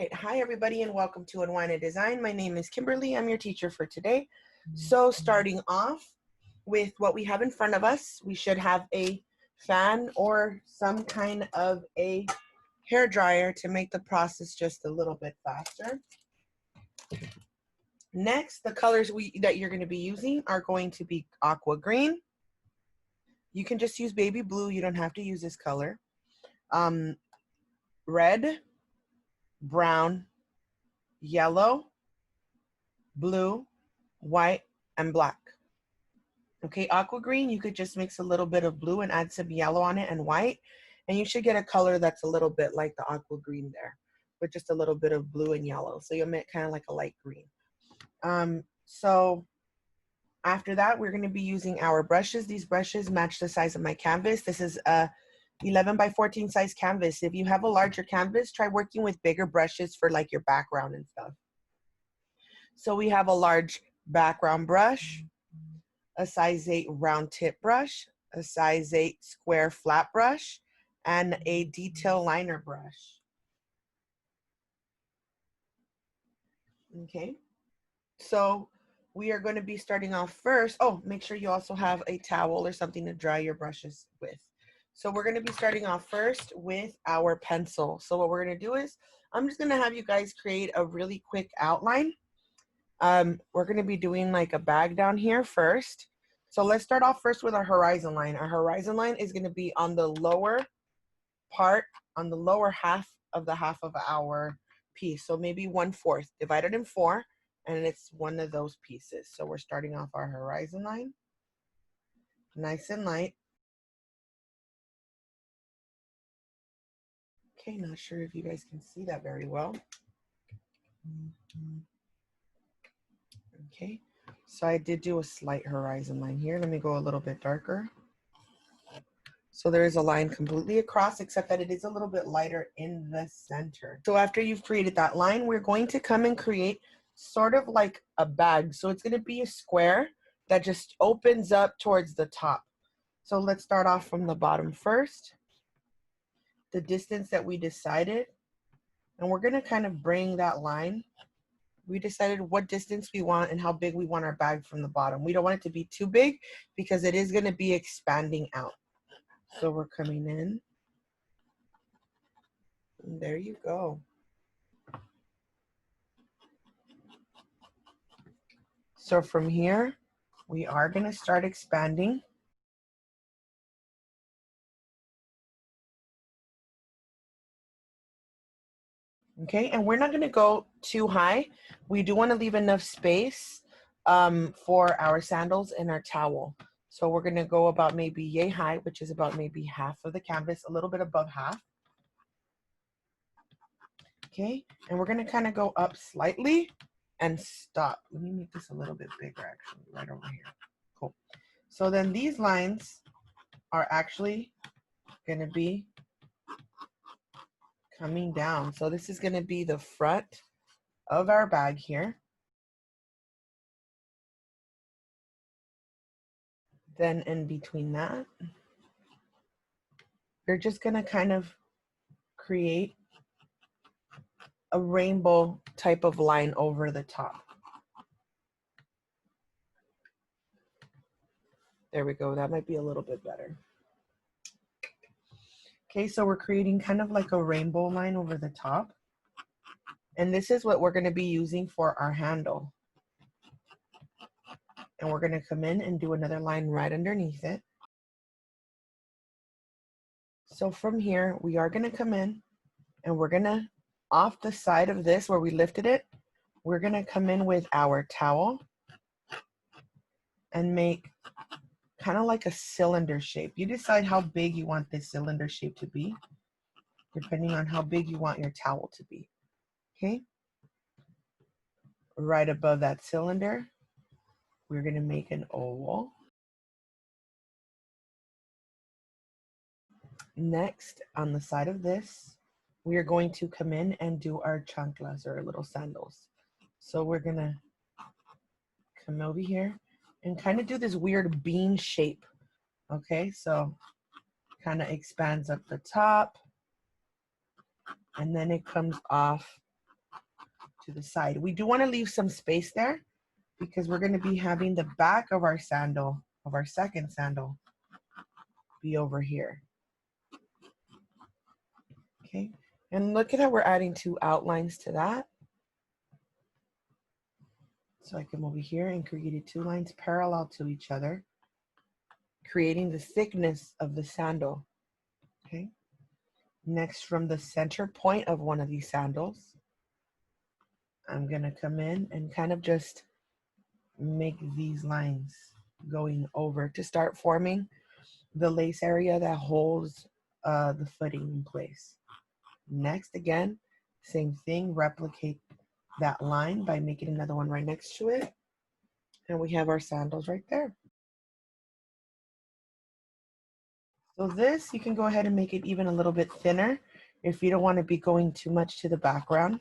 right. Hi, everybody, and welcome to Unwind and Design. My name is Kimberly. I'm your teacher for today. So starting off with what we have in front of us, we should have a fan or some kind of a hair dryer to make the process just a little bit faster. Next, the colors that you're going to be using are going to be aqua green. You can just use baby blue. You don't have to use this color. Red, brown, yellow, blue, white, and black. Okay, aqua green, you could just mix a little bit of blue and add some yellow on it and white, and you should get a color that's a little bit like the aqua green there, with just a little bit of blue and yellow. So you'll make kind of like a light green. So after that, we're going to be using our brushes. These brushes match the size of my canvas. This is a 11 by 14 size canvas. If you have a larger canvas, try working with bigger brushes for like your background and stuff. So we have a large background brush, a size 8 round tip brush, a size 8 square flat brush, and a detail liner brush. Okay, so we are going to be starting off first. Oh, make sure you also have a towel or something to dry your brushes with. So we're going to be starting off first with our pencil. So what we're going to do is, I'm just going to have you guys create a really quick outline. We're going to be doing like a bag down here first. So let's start off first with our horizon line. Our horizon line is going to be on the lower part, on the lower half of our piece. So maybe 1/4 divided in 4, and it's one of those pieces. So we're starting off our horizon line, nice and light. Okay, not sure if you guys can see that very well. Okay, so I did do a slight horizon line here. Let me go a little bit darker. So there is a line completely across, except that it is a little bit lighter in the center. So after you've created that line, we're going to come and create sort of like a bag. So it's going to be a square that just opens up towards the top. So let's start off from the bottom first. The distance that we decided, and we're going to kind of bring that line. We decided what distance we want and how big we want our bag from the bottom. We don't want it to be too big because it is going to be expanding out. So we're coming in. And there you go. So from here, we are going to start expanding. Okay, and we're not going to go too high. We do want to leave enough space for our sandals and our towel. So we're going to go about maybe yay high, which is about maybe half of the canvas, a little bit above half. Okay, and we're going to kind of go up slightly and stop. Let me make this a little bit bigger, actually, right over here. Cool. So then these lines are actually going to be coming down. So this is going to be the front of our bag here. Then in between that, you're just going to kind of create a rainbow type of line over the top. There we go. That might be a little bit better. Okay, so we're creating kind of like a rainbow line over the top. And this is what we're going to be using for our handle. And we're going to come in and do another line right underneath it. So from here, we are going to come in and we're going to, off the side of this where we lifted it, we're going to come in with our towel and make kind of like a cylinder shape. You decide how big you want this cylinder shape to be, depending on how big you want your towel to be. Okay? Right above that cylinder, we're going to make an oval. Next, on the side of this, we are going to come in and do our chanclas, or little sandals. So we're going to come over here and kind of do this weird bean shape. Okay, so kind of expands up the top, and then it comes off to the side. We do want to leave some space there because we're going to be having the back of our sandal, of our second sandal, be over here. Okay, and look at how we're adding 2 outlines to that. So I come over here and created 2 lines parallel to each other, creating the thickness of the sandal. Okay. Next, from the center point of one of these sandals, I'm gonna come in and kind of just make these lines going over to start forming the lace area that holds the footing in place. Next, again, same thing, replicate that line by making another one right next to it. And we have our sandals right there. So this, you can go ahead and make it even a little bit thinner if you don't want to be going too much to the background.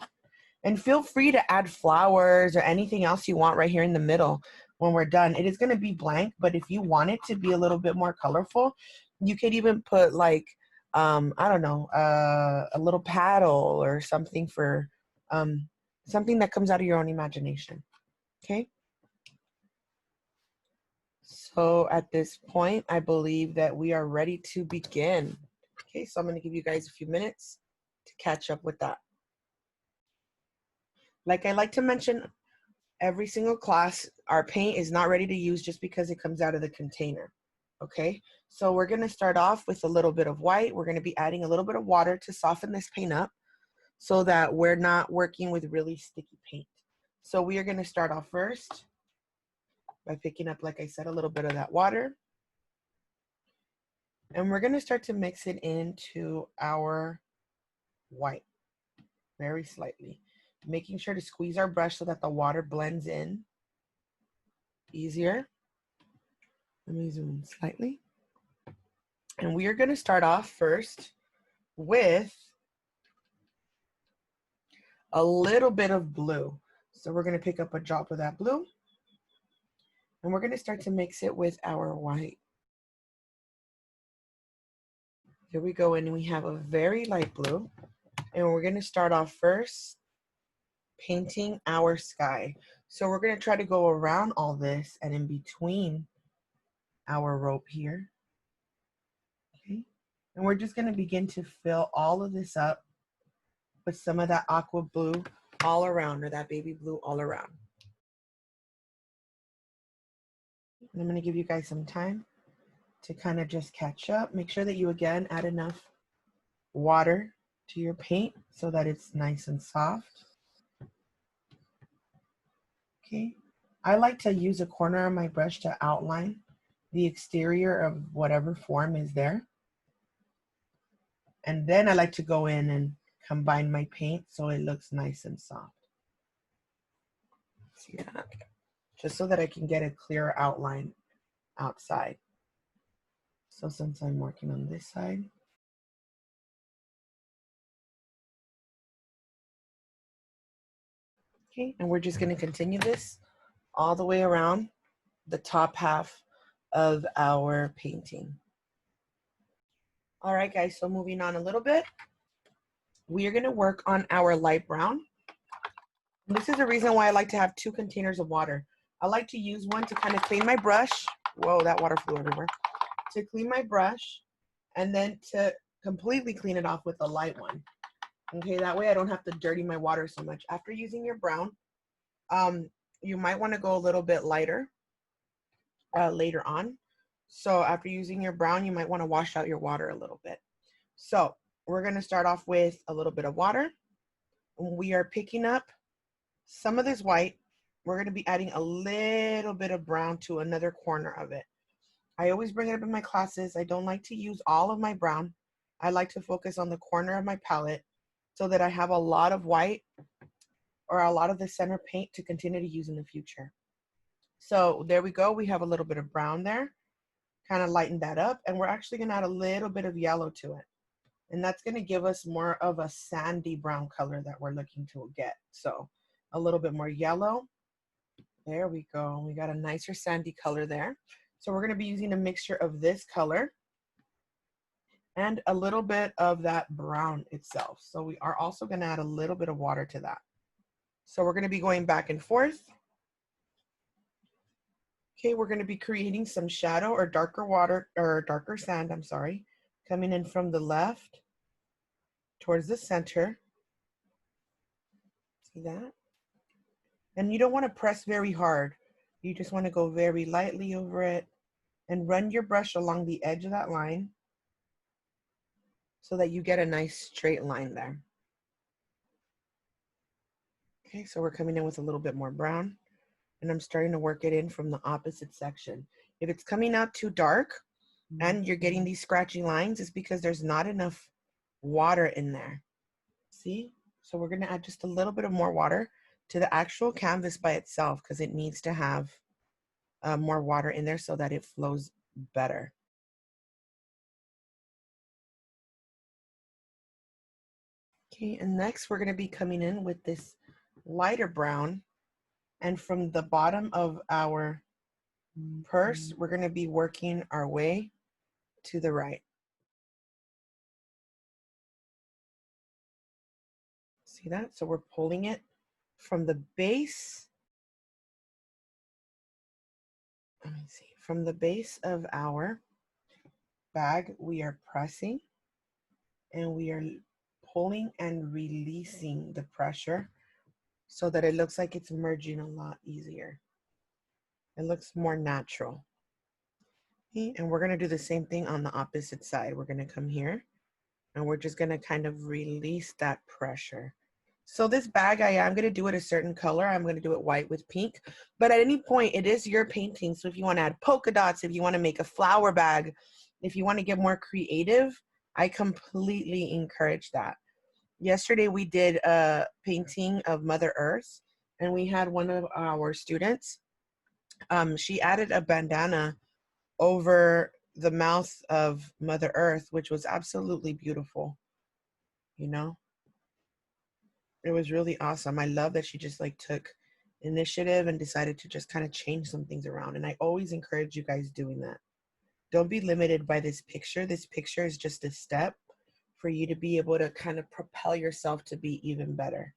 And feel free to add flowers or anything else you want right here in the middle when we're done. It is going to be blank, but if you want it to be a little bit more colorful, you could even put like, I don't know, a little paddle or something for something that comes out of your own imagination. Okay. So at this point, I believe that we are ready to begin. Okay, so I'm going to give you guys a few minutes to catch up with that. Like I like to mention every single class, our paint is not ready to use just because it comes out of the container. Okay, so we're going to start off with a little bit of white. We're going to be adding a little bit of water to soften this paint up so that we're not working with really sticky paint. So we are going to start off first by picking up, like I said, a little bit of that water. And we're going to start to mix it into our white very slightly, making sure to squeeze our brush so that the water blends in easier. Let me zoom in slightly. And we are going to start off first with a little bit of blue. So we're going to pick up a drop of that blue and we're going to start to mix it with our white. Here we go, and we have a very light blue, and we're going to start off first painting our sky. So we're going to try to go around all this and in between our rope here. Okay. And we're just going to begin to fill all of this up with some of that aqua blue all around, or that baby blue all around. And I'm going to give you guys some time to kind of just catch up. Make sure that you again add enough water to your paint so that it's nice and soft. Okay. I like to use a corner of my brush to outline the exterior of whatever form is there. And then I like to go in and combine my paint so it looks nice and soft. See that? Just so that I can get a clearer outline outside. So since I'm working on this side, okay, and we're just going to continue this all the way around the top half of our painting. All right, guys, so moving on a little bit, we are going to work on our light brown. And this is the reason why I like to have 2 containers of water. I like to use one to kind of clean my brush. Whoa, that water flew everywhere. To clean my brush, and then to completely clean it off with a light one. Okay, that way I don't have to dirty my water so much. After using your brown, you might want to go a little bit lighter later on. So after using your brown, you might want to wash out your water a little bit. So we're going to start off with a little bit of water. We are picking up some of this white. We're going to be adding a little bit of brown to another corner of it. I always bring it up in my classes. I don't like to use all of my brown. I like to focus on the corner of my palette so that I have a lot of white or a lot of the center paint to continue to use in the future. So there we go. We have a little bit of brown there. Kind of lighten that up. And we're actually going to add a little bit of yellow to it. And that's going to give us more of a sandy brown color that we're looking to get. So a little bit more yellow. There we go. We got a nicer sandy color there. So we're going to be using a mixture of this color and a little bit of that brown itself. So we are also going to add a little bit of water to that. So we're going to be going back and forth. Okay, we're going to be creating some shadow or darker water or darker sand, I'm sorry, coming in from the left towards the center. See that? And you don't want to press very hard. You just want to go very lightly over it and run your brush along the edge of that line so that you get a nice straight line there. Okay, so we're coming in with a little bit more brown, and I'm starting to work it in from the opposite section. If it's coming out too dark and you're getting these scratchy lines, it's because there's not enough water in there. See? So we're going to add just a little bit of more water to the actual canvas by itself because it needs to have more water in there so that it flows better. Okay, and next we're going to be coming in with this lighter brown, and from the bottom of our purse, we're going to be working our way to the right. See that? So we're pulling it from the base. Let me see. From the base of our bag, we are pressing and we are pulling and releasing the pressure so that it looks like it's merging a lot easier. It looks more natural. Okay, and we're going to do the same thing on the opposite side. We're going to come here and we're just going to kind of release that pressure. So this bag, I am going to do it a certain color. I'm going to do it white with pink, but at any point it is your painting. So if you want to add polka dots, if you want to make a flower bag, if you want to get more creative, I completely encourage that. Yesterday we did a painting of Mother Earth, and we had one of our students, she added a bandana over the mouth of Mother Earth, which was absolutely beautiful. You know, it was really awesome. I love that she just like took initiative and decided to just kind of change some things around. And I always encourage you guys doing that. Don't be limited by this picture. This picture is just a step for you to be able to kind of propel yourself to be even better.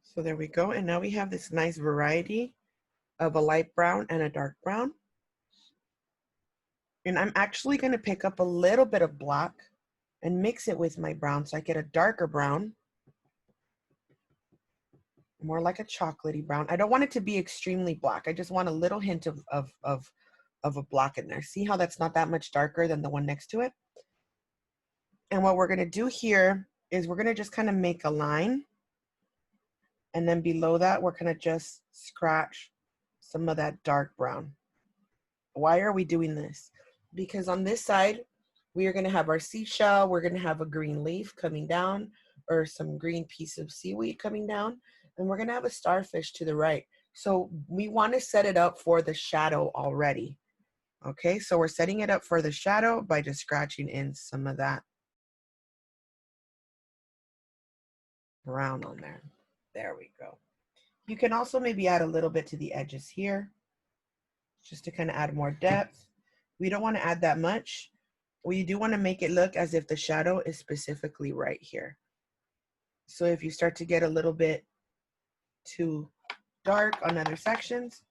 So there we go. And now we have this nice variety of a light brown and a dark brown. And I'm actually going to pick up a little bit of black and mix it with my brown so I get a darker brown, more like a chocolatey brown. I don't want it to be extremely black. I just want a little hint of a black in there. See how that's not that much darker than the one next to it? And what we're going to do here is we're going to just kind of make a line. And then below that, we're going to just scratch some of that dark brown. Why are we doing this? Because on this side, we are going to have our seashell. We're going to have a green leaf coming down or some green piece of seaweed coming down. And we're going to have a starfish to the right. So we want to set it up for the shadow already. Okay, so we're setting it up for the shadow by just scratching in some of that brown on there. There we go. You can also maybe add a little bit to the edges here, just to kind of add more depth. We don't want to add that much. We do want to make it look as if the shadow is specifically right here. So if you start to get a little bit too dark on other sections,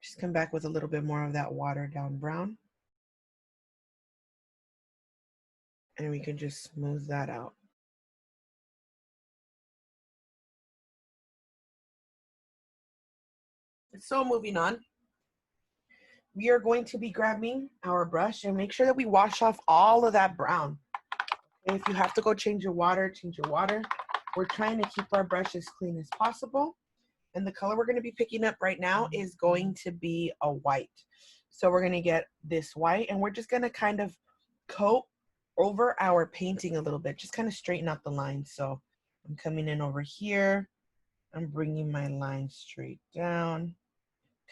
just come back with a little bit more of that watered down brown. And we can just smooth that out. So moving on, we are going to be grabbing our brush and make sure that we wash off all of that brown. And if you have to go change your water, change your water. We're trying to keep our brush as clean as possible. And the color we're going to be picking up right now is going to be a white. So we're going to get this white and we're just going to kind of coat over our painting a little bit, just kind of straighten out the lines. So I'm coming in over here. I'm bringing my line straight down,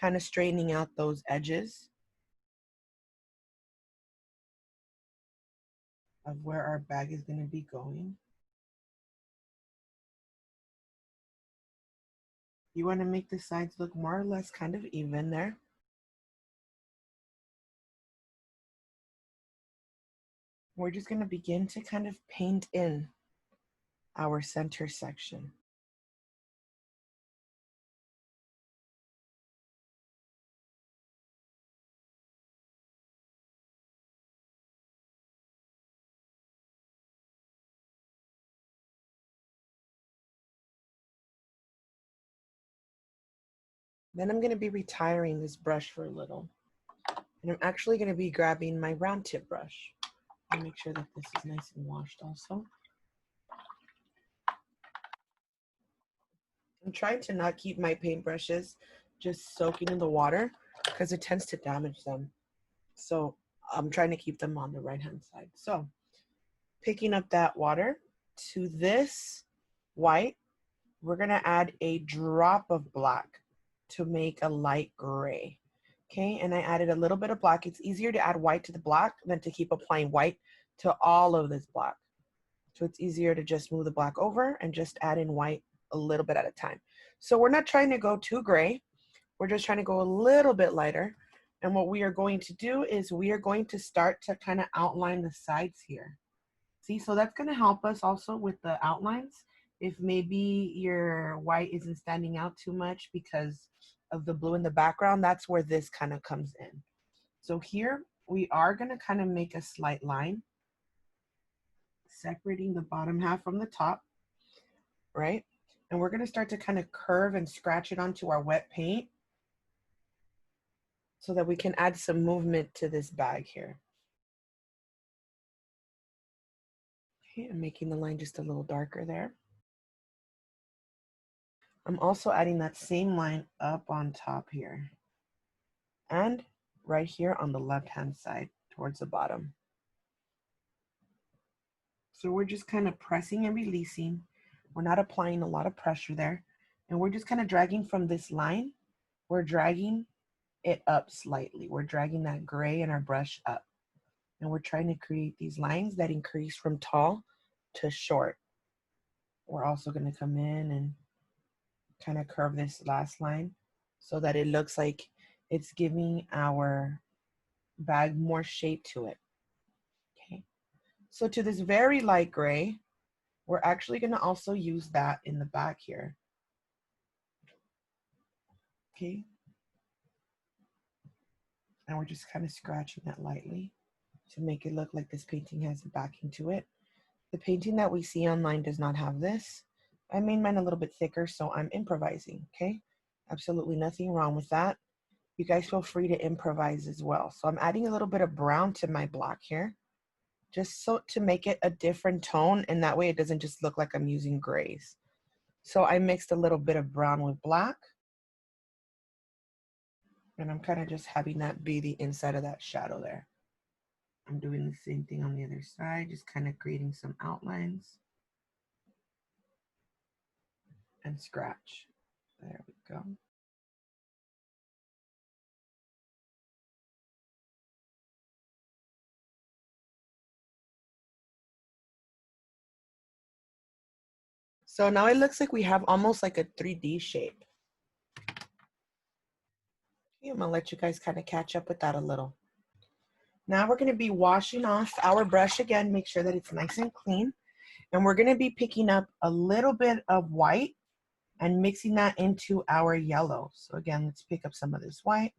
kind of straightening out those edges of where our bag is going to be going. You want to make the sides look more or less kind of even there. We're just going to begin to kind of paint in our center section. Then I'm going to be retiring this brush for a little. And I'm actually going to be grabbing my round tip brush. I'll make sure that this is nice and washed also. I'm trying to not keep my paintbrushes just soaking in the water because it tends to damage them. So I'm trying to keep them on the right hand side. So picking up that water to this white, we're going to add a drop of black to make a light gray. Okay, and I added a little bit of black. It's easier to add white to the black than to keep applying white to all of this black. So it's easier to just move the black over and just add in white a little bit at a time. So we're not trying to go too gray. We're just trying to go a little bit lighter. And what we are going to do is we are going to start to kind of outline the sides here. See, so that's going to help us also with the outlines. If maybe your white isn't standing out too much because of the blue in the background, that's where this kind of comes in. So here we are going to kind of make a slight line, separating the bottom half from the top, right? And we're going to start to kind of curve and scratch it onto our wet paint so that we can add some movement to this bag here. Okay, I'm making the line just a little darker there. I'm also adding that same line up on top here and right here on the left-hand side towards the bottom. So we're just kind of pressing and releasing. We're not applying a lot of pressure there. And we're just kind of dragging from this line. We're dragging it up slightly. We're dragging that gray in our brush up. And we're trying to create these lines that increase from tall to short. We're also going to come in and kind of curve this last line so that it looks like it's giving our bag more shape to it. Okay. So to this very light gray, we're actually going to also use that in the back here. Okay. And we're just kind of scratching that lightly to make it look like this painting has a backing to it. The painting that we see online does not have this. I made mine a little bit thicker, so I'm improvising, okay? Absolutely nothing wrong with that. You guys feel free to improvise as well. So I'm adding a little bit of brown to my black here, just so to make it a different tone, and that way it doesn't just look like I'm using grays. So I mixed a little bit of brown with black, and I'm kind of just having that be the inside of that shadow there. I'm doing the same thing on the other side, just kind of creating some outlines and scratch. There we go. So now it looks like we have almost like a 3D shape. Okay, I'm gonna let you guys kind of catch up with that a little. Now we're gonna be washing off our brush again, make sure that it's nice and clean. And we're gonna be picking up a little bit of white and mixing that into our yellow. So again, let's pick up some of this white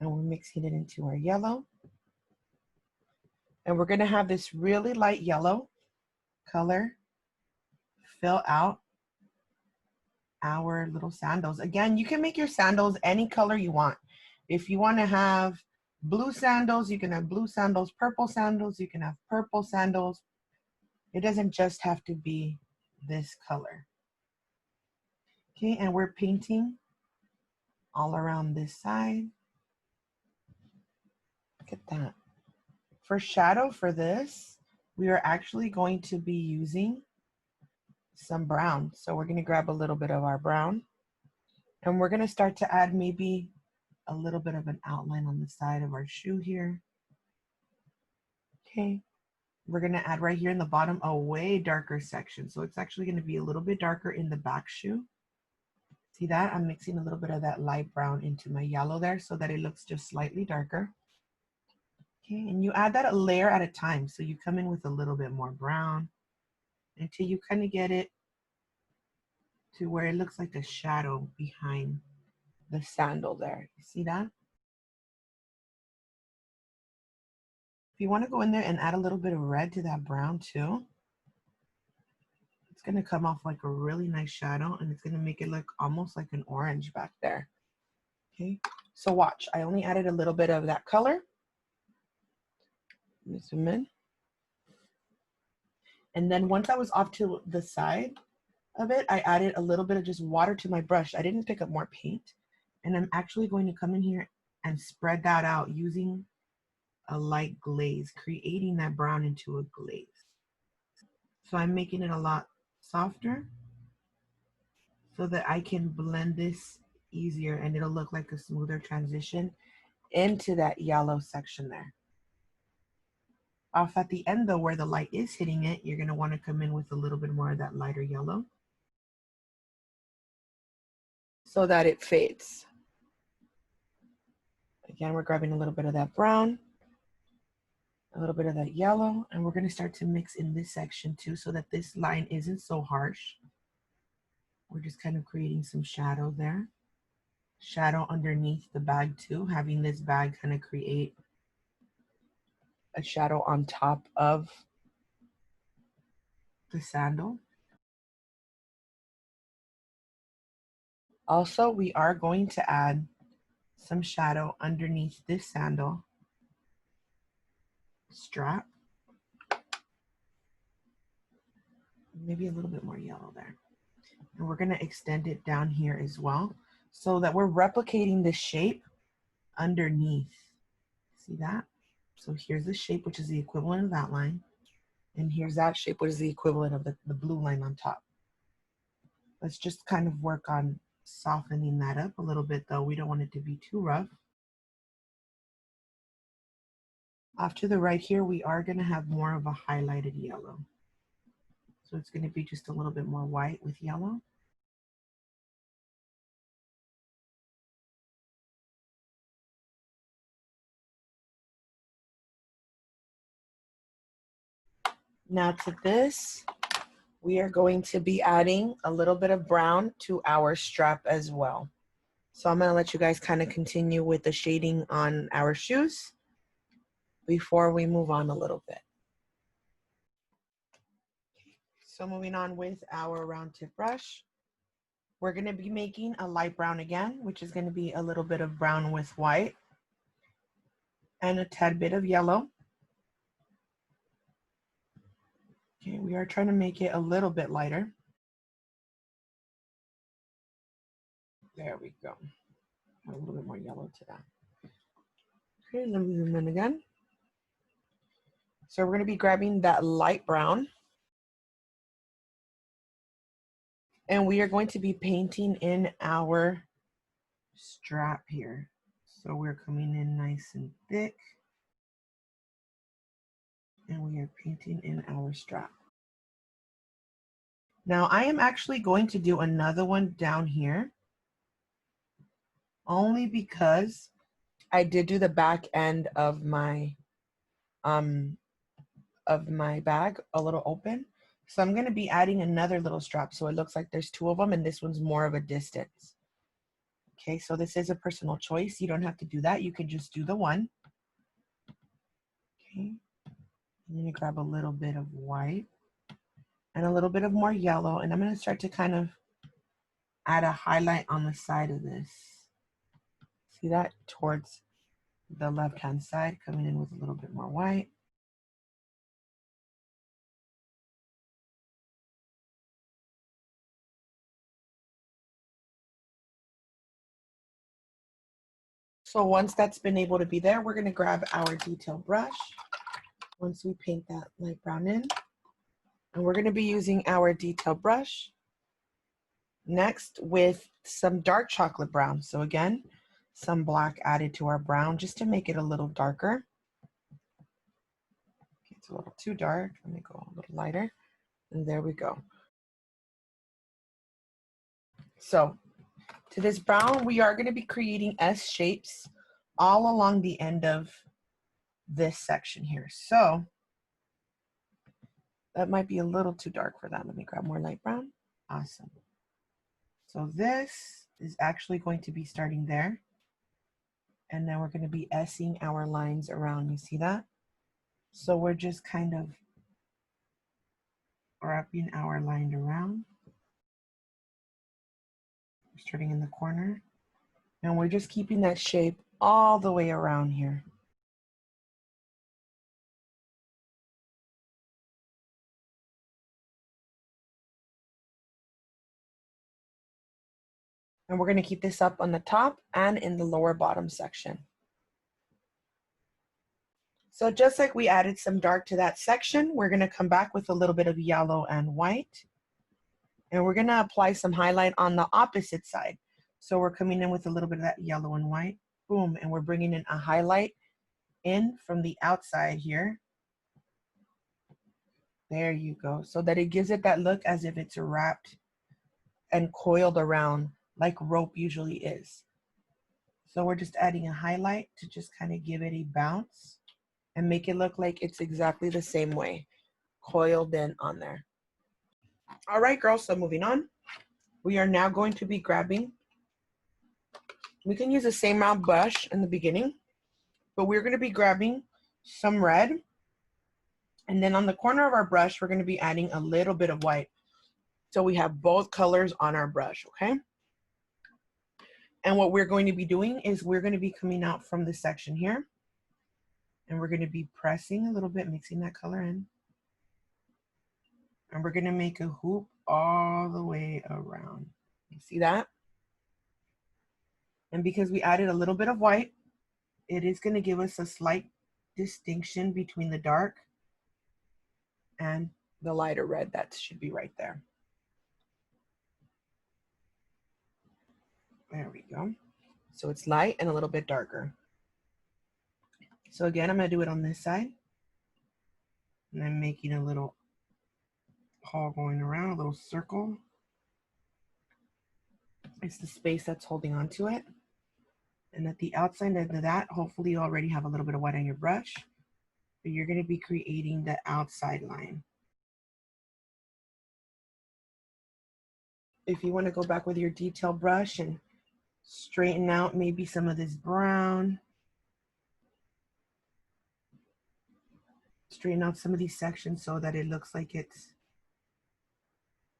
and we're mixing it into our yellow. And we're gonna have this really light yellow color fill out our little sandals. Again, you can make your sandals any color you want. If you want to have blue sandals, you can have blue sandals, purple sandals, you can have purple sandals. It doesn't just have to be this color. Okay, and we're painting all around this side. Look at that. For shadow for this, we are actually going to be using some brown. So we're going to grab a little bit of our brown and we're going to start to add maybe a little bit of an outline on the side of our shoe here. Okay, we're going to add right here in the bottom a way darker section. So it's actually going to be a little bit darker in the back shoe. See that? I'm mixing a little bit of that light brown into my yellow there so that it looks just slightly darker. Okay, and you add that a layer at a time. So you come in with a little bit more brown until you kind of get it to where it looks like a shadow behind the sandal there. You see that? If you want to go in there and add a little bit of red to that brown too, it's going to come off like a really nice shadow, and it's going to make it look almost like an orange back there. Okay, so watch. I only added a little bit of that color. Let me zoom in. And then once I was off to the side of it, I added a little bit of just water to my brush. I didn't pick up more paint. And I'm actually going to come in here and spread that out using a light glaze, creating that brown into a glaze. So I'm making it a lot softer so that I can blend this easier and it'll look like a smoother transition into that yellow section there. Off at the end though, where the light is hitting it, you're gonna wanna come in with a little bit more of that lighter yellow so that it fades. Again, we're grabbing a little bit of that brown, a little bit of that yellow, and we're gonna start to mix in this section too so that this line isn't so harsh. We're just kind of creating some shadow there. Shadow underneath the bag too, having this bag kind of create a shadow on top of the sandal. Also, we are going to add some shadow underneath this sandal strap. Maybe a little bit more yellow there. And we're going to extend it down here as well so that we're replicating the shape underneath. See that? So here's the shape, which is the equivalent of that line. And here's that shape, which is the equivalent of the blue line on top. Let's just kind of work on softening that up a little bit though. We don't want it to be too rough. Off to the right here, we are going to have more of a highlighted yellow. So it's going to be just a little bit more white with yellow. Now to this, we are going to be adding a little bit of brown to our strap as well. So I'm going to let you guys kind of continue with the shading on our shoes before we move on a little bit. So moving on with our round tip brush, we're going to be making a light brown again, which is going to be a little bit of brown with white and a tad bit of yellow. Okay, we are trying to make it a little bit lighter. There we go. A little bit more yellow to that. Okay, let me zoom in again. So we're going to be grabbing that light brown. And we are going to be painting in our strap here. So we're coming in nice and thick. And we are painting in our strap. Now I am actually going to do another one down here. Only because I did do the back end of my bag a little open. So I'm going to be adding another little strap. So it looks like there's two of them and this one's more of a distance. Okay, so this is a personal choice. You don't have to do that. You can just do the one. Okay, I'm going to grab a little bit of white and a little bit of more yellow. And I'm going to start to kind of add a highlight on the side of this. See that? Towards the left-hand side, coming in with a little bit more white. So once that's been able to be there, we're going to grab our detail brush. Once we paint that light brown in, and we're going to be using our detail brush next with some dark chocolate brown. So again, some black added to our brown just to make it a little darker. Okay, it's a little too dark. Let me go a little lighter. And there we go. So to this brown, we are going to be creating S shapes all along the end of this section here. So That might be a little too dark for that. Let me grab more light brown. Awesome. So this is actually going to be starting there. And now we're going to be S-ing our lines around. You see that? So we're just kind of wrapping our line around. Starting in the corner. And we're just keeping that shape all the way around here. And we're going to keep this up on the top and in the lower bottom section. So just like we added some dark to that section, we're going to come back with a little bit of yellow and white. And we're going to apply some highlight on the opposite side. So we're coming in with a little bit of that yellow and white. Boom. And we're bringing in a highlight in from the outside here. There you go. So that it gives it that look as if it's wrapped and coiled around like rope usually is. So we're just adding a highlight to just kind of give it a bounce and make it look like it's exactly the same way, coiled in on there. All right, girls, so moving on. We are now going to be grabbing, we can use the same round brush in the beginning, but we're going to be grabbing some red. And then on the corner of our brush, we're going to be adding a little bit of white. So we have both colors on our brush, okay? And what we're going to be doing is we're going to be coming out from this section here. And we're going to be pressing a little bit, mixing that color in. And we're going to make a hoop all the way around. You see that? And because we added a little bit of white, it is going to give us a slight distinction between the dark and the lighter red that should be right there. There we go. So it's light and a little bit darker. So again, I'm going to do it on this side. And I'm making a little hole going around, a little circle. It's the space that's holding on to it. And at the outside of that, hopefully you already have a little bit of white on your brush. But you're going to be creating the outside line. If you want to go back with your detail brush and straighten out maybe some of this brown, straighten out some of these sections so that it looks like it's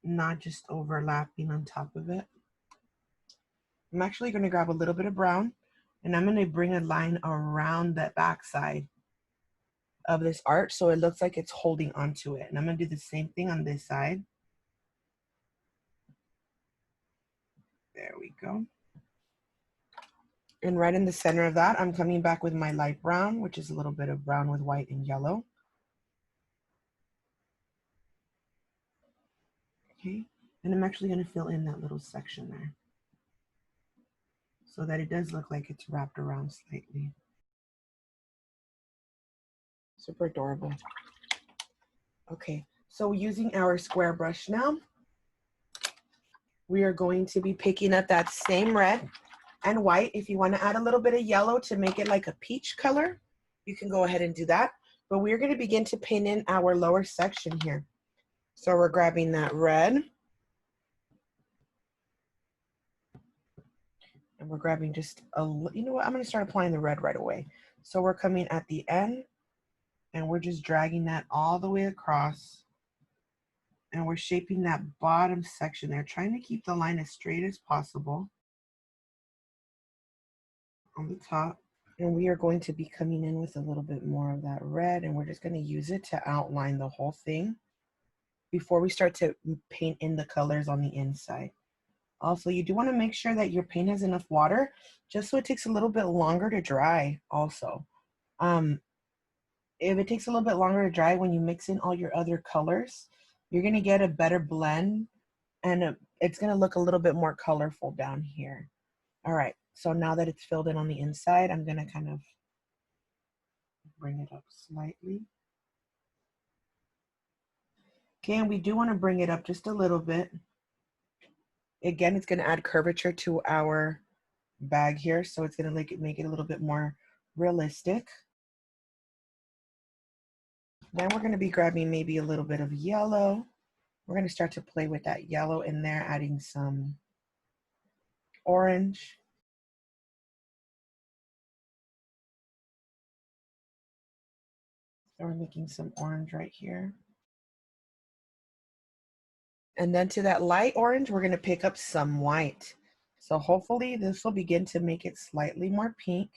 not just overlapping on top of it. I'm actually going to grab a little bit of brown and I'm going to bring a line around that back side of this arch so it looks like it's holding onto it. And I'm going to do the same thing on this side. There we go. And right in the center of that, I'm coming back with my light brown, which is a little bit of brown with white and yellow. Okay, and I'm actually going to fill in that little section there so that it does look like it's wrapped around slightly. Super adorable. Okay, so using our square brush now, we are going to be picking up that same red and white. If you want to add a little bit of yellow to make it like a peach color, you can go ahead and do that. But we're going to begin to paint in our lower section here. So we're grabbing that red. And we're grabbing just a, you know what, I'm going to start applying the red right away. So we're coming at the end and we're just dragging that all the way across. And we're shaping that bottom section there, trying to keep the line as straight as possible on the top. And we are going to be coming in with a little bit more of that red, and we're just going to use it to outline the whole thing before we start to paint in the colors on the inside. Also, you do want to make sure that your paint has enough water just so it takes a little bit longer to dry also. If it takes a little bit longer to dry when you mix in all your other colors, you're going to get a better blend and it's going to look a little bit more colorful down here. All right, so now that it's filled in on the inside, I'm going to kind of bring it up slightly. Okay, and we do want to bring it up just a little bit. Again, it's going to add curvature to our bag here, so it's going to make it a little bit more realistic. Then we're going to be grabbing maybe a little bit of yellow. We're going to start to play with that yellow in there, adding some orange. So we're making some orange right here. And then to that light orange, we're going to pick up some white. So hopefully this will begin to make it slightly more pink.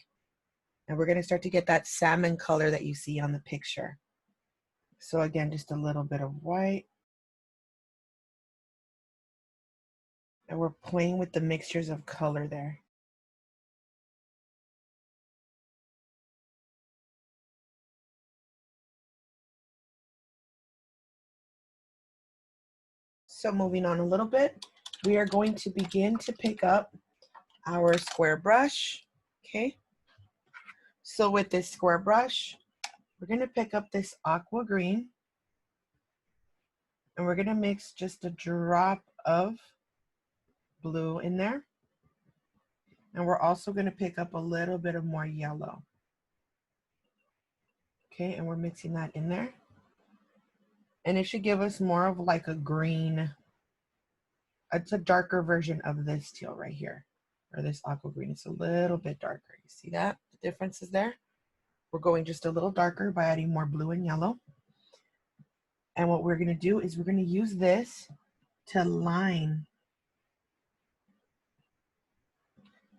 And we're going to start to get that salmon color that you see on the picture. So again, just a little bit of white. And we're playing with the mixtures of color there. So moving on a little bit, we are going to begin to pick up our square brush, okay? So with this square brush, we're gonna pick up this aqua green and we're gonna mix just a drop of blue in there. And we're also gonna pick up a little bit of more yellow. Okay, and we're mixing that in there. And it should give us more of like a green, it's a darker version of this teal right here, or this aqua green. It's a little bit darker. You see that? The difference is there. We're going just a little darker by adding more blue and yellow. And what we're gonna do is we're gonna use this to line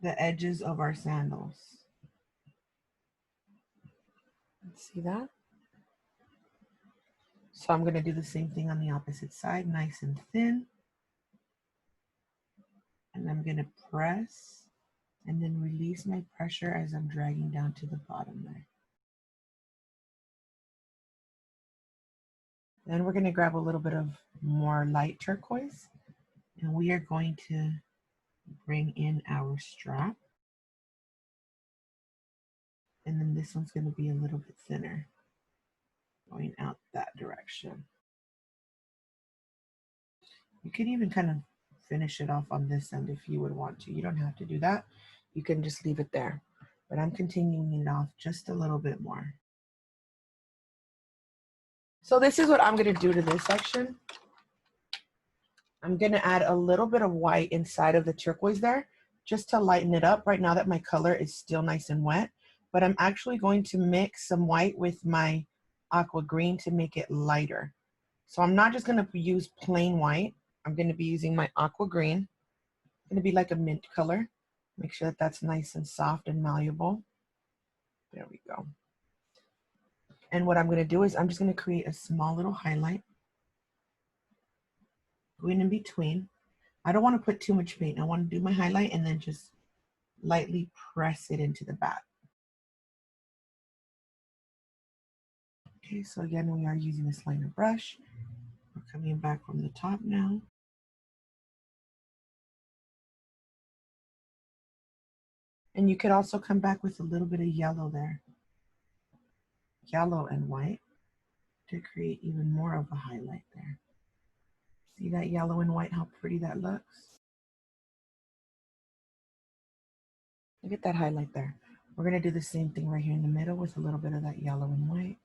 the edges of our sandals. See that? So I'm gonna do the same thing on the opposite side, nice and thin. And I'm gonna press and then release my pressure as I'm dragging down to the bottom there. Then we're gonna grab a little bit of more light turquoise and we are going to bring in our strap. And then this one's gonna be a little bit thinner, going out that direction. You could even kind of finish it off on this end if you would want to. You don't have to do that. You can just leave it there. But I'm continuing it off just a little bit more. So this is what I'm going to do to this section. I'm going to add a little bit of white inside of the turquoise there just to lighten it up right now that my color is still nice and wet. But I'm actually going to mix some white with my aqua green to make it lighter. So I'm not just going to use plain white. I'm going to be using my aqua green. It's going to be like a mint color. Make sure that that's nice and soft and malleable. There we go. And what I'm going to do is I'm just going to create a small little highlight going in between. I don't want to put too much paint. I want to do my highlight and then just lightly press it into the back. Okay, so again, we are using this liner brush. We're coming back from the top now. And you could also come back with a little bit of yellow there. Yellow and white to create even more of a highlight there. See that yellow and white, how pretty that looks? Look at that highlight there. We're going to do the same thing right here in the middle with a little bit of that yellow and white.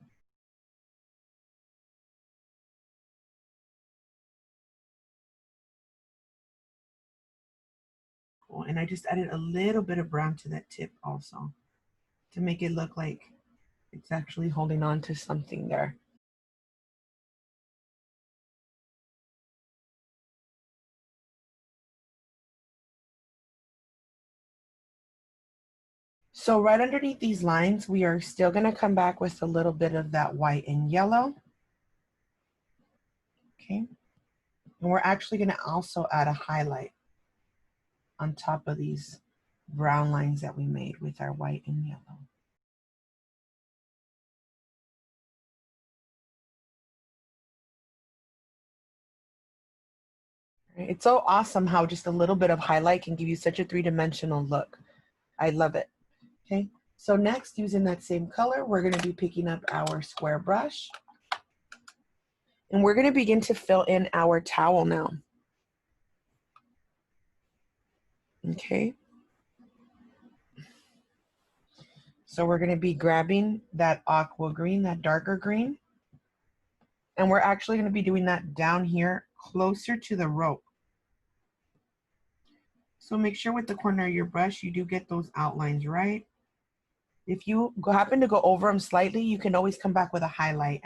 Cool. And I just added a little bit of brown to that tip also to make it look like it's actually holding on to something there. So right underneath these lines, we are still going to come back with a little bit of that white and yellow. Okay. And we're actually going to also add a highlight on top of these brown lines that we made with our white and yellow. It's so awesome how just a little bit of highlight can give you such a three-dimensional look. I love it. Okay, so next, using that same color, we're going to be picking up our square brush. And we're going to begin to fill in our towel now. Okay. So we're going to be grabbing that aqua green, that darker green, And we're actually going to be doing that down here closer to the rope. So make sure with the corner of your brush, you do get those outlines right. If you happen to go over them slightly, you can always come back with a highlight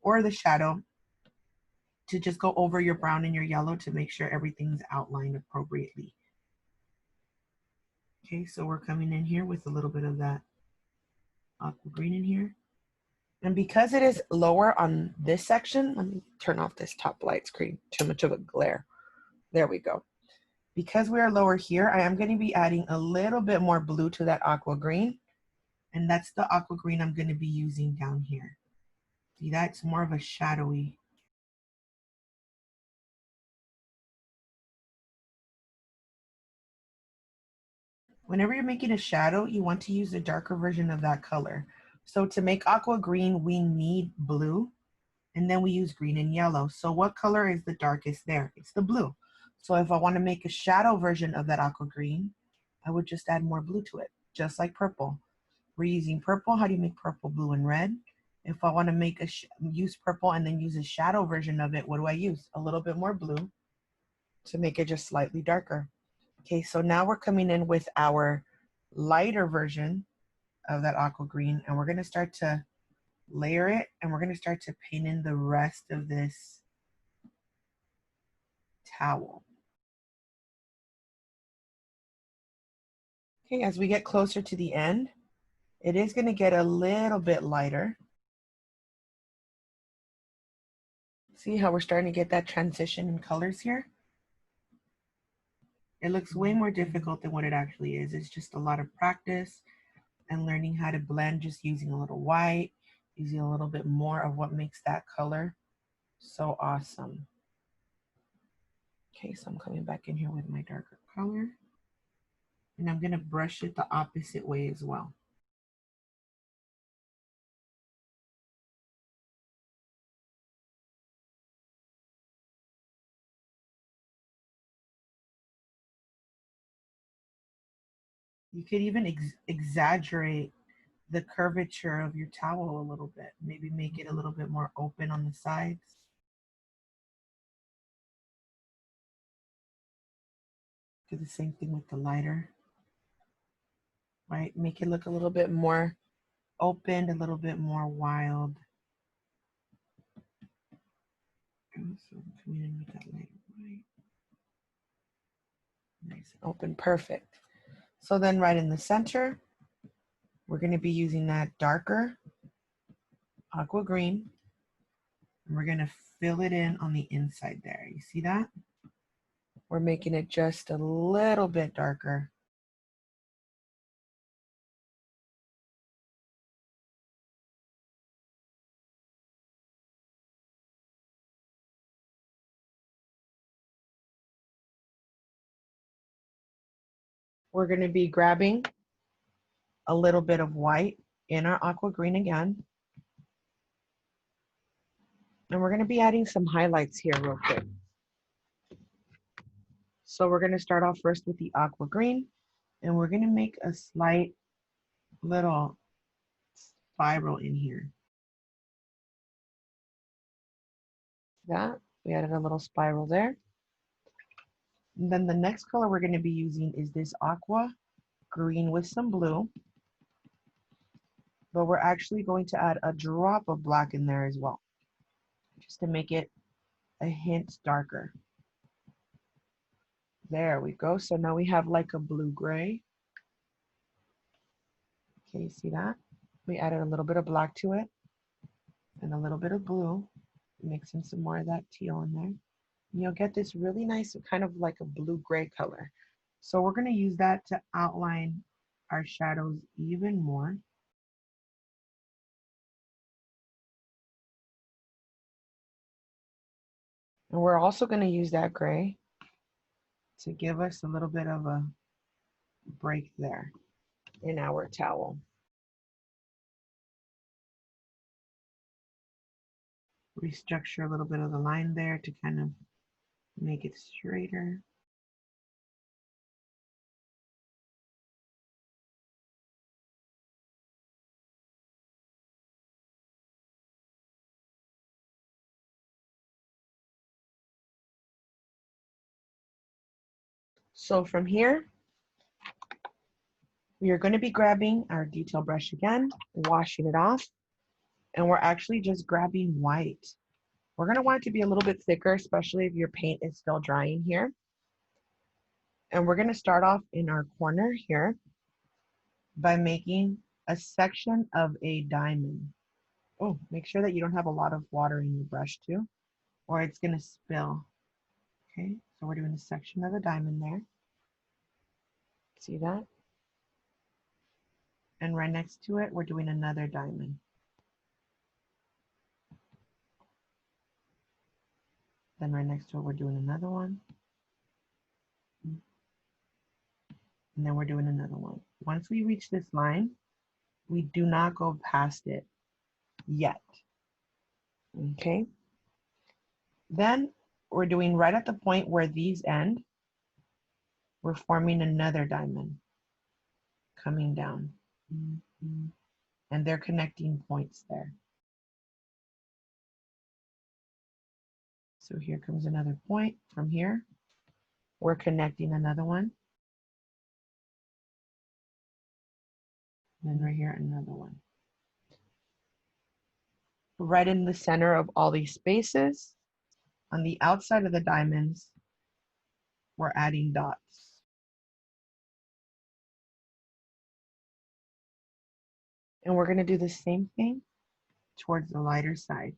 or the shadow to just go over your brown and your yellow to make sure everything's outlined appropriately. Okay, so we're coming in here with a little bit of that aqua green in here. And because it is lower on this section, let me turn off this top light screen, too much of a glare. There we go. Because we are lower here, I am going to be adding a little bit more blue to that aqua green. And that's the aqua green I'm going to be using down here. See that? It's more of a shadowy. Whenever you're making a shadow, you want to use a darker version of that color. So to make aqua green, we need blue, and then we use green and yellow. So what color is the darkest there? It's the blue. So if I want to make a shadow version of that aqua green, I would just add more blue to it, just like purple. We're using purple. How do you make purple, blue, and red? If I want to make use purple and then use a shadow version of it, what do I use? A little bit more blue to make it just slightly darker. Okay, so now we're coming in with our lighter version of that aqua green, and we're going to start to layer it, and we're going to start to paint in the rest of this towel. Okay, as we get closer to the end, it is going to get a little bit lighter. See how we're starting to get that transition in colors here? It looks way more difficult than what it actually is. It's just a lot of practice and learning how to blend, just using a little white, using a little bit more of what makes that color so awesome. Okay, so I'm coming back in here with my darker color, and I'm going to brush it the opposite way as well. You could even exaggerate the curvature of your towel a little bit. Maybe make it a little bit more open on the sides. Do the same thing with the lighter, right? Make it look a little bit more open, a little bit more wild. So I'm coming in with that lighter white. Nice and open, perfect. So then right in the center, we're going to be using that darker aqua green, and we're going to fill it in on the inside there. You see that? We're making it just a little bit darker. We're going to be grabbing a little bit of white in our aqua green again. And we're going to be adding some highlights here real quick. So we're going to start off first with the aqua green, and we're going to make a slight little spiral in here. That we added a little spiral there. And then the next color we're going to be using is this aqua green with some blue, but we're actually going to add a drop of black in there as well, just to make it a hint darker. There we go. So now we have like a blue-gray. Okay, see that? We added a little bit of black to it and a little bit of blue, mixing some more of that teal in there. And you'll get this really nice, kind of like a blue-gray color. So we're going to use that to outline our shadows even more. And we're also going to use that gray to give us a little bit of a break there in our towel. Restructure a little bit of the line there to kind of make it straighter. So from here, we are going to be grabbing our detail brush again, washing it off, and we're actually just grabbing white. We're going to want it to be a little bit thicker, especially if your paint is still drying here. And we're going to start off in our corner here by making a section of a diamond. Oh, make sure that you don't have a lot of water in your brush too, or it's going to spill. Okay, so we're doing a section of a diamond there. See that? And right next to it, we're doing another diamond. Then right next to it, we're doing another one. And then we're doing another one. Once we reach this line, we do not go past it yet. Okay? Then we're doing right at the point where these end, we're forming another diamond coming down. And they're connecting points there. So here comes another point from here. We're connecting another one. And then right here, another one. Right in the center of all these spaces, on the outside of the diamonds, we're adding dots. And we're going to do the same thing towards the lighter side.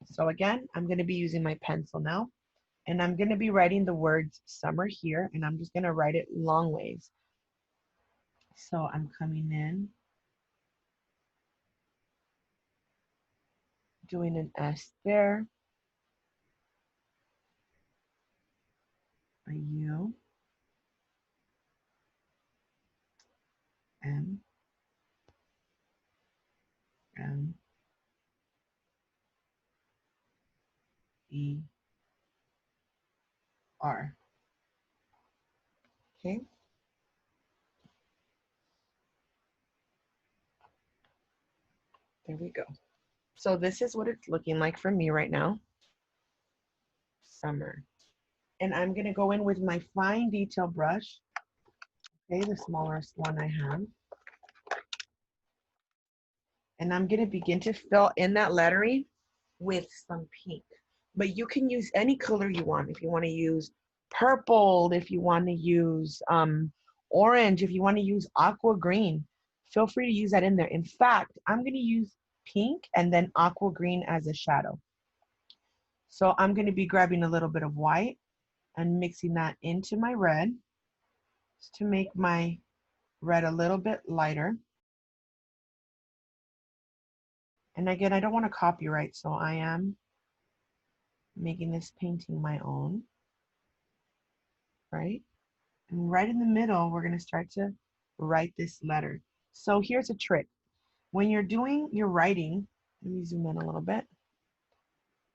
So again, I'm going to be using my pencil now, and I'm going to be writing the words summer here, and I'm just going to write it long ways. So I'm coming in, doing an S there, a U, M, M, E, R. Okay. There we go. So this is what it's looking like for me right now. Summer. And I'm going to go in with my fine detail brush, okay, the smallest one I have. And I'm going to begin to fill in that lettering with some pink. But you can use any color you want. If you want to use purple, if you want to use orange, if you want to use aqua green, feel free to use that in there. In fact, I'm going to use pink and then aqua green as a shadow. So I'm going to be grabbing a little bit of white and mixing that into my red to make my red a little bit lighter. And again, I don't want to copyright, so I am making this painting my own, right? And right in the middle, we're going to start to write this letter. So here's a trick. When you're doing your writing, let me zoom in a little bit.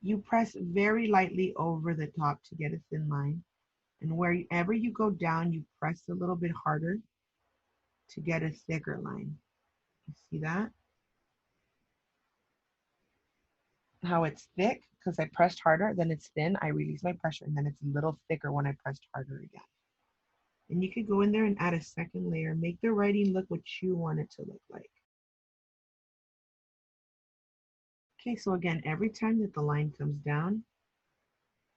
You press very lightly over the top to get a thin line. And wherever you go down, you press a little bit harder to get a thicker line. You see that? How it's thick, because I pressed harder, then it's thin, I release my pressure, and then it's a little thicker when I pressed harder again. And you could go in there and add a second layer, make the writing look what you want it to look like. Okay, so again, every time that the line comes down,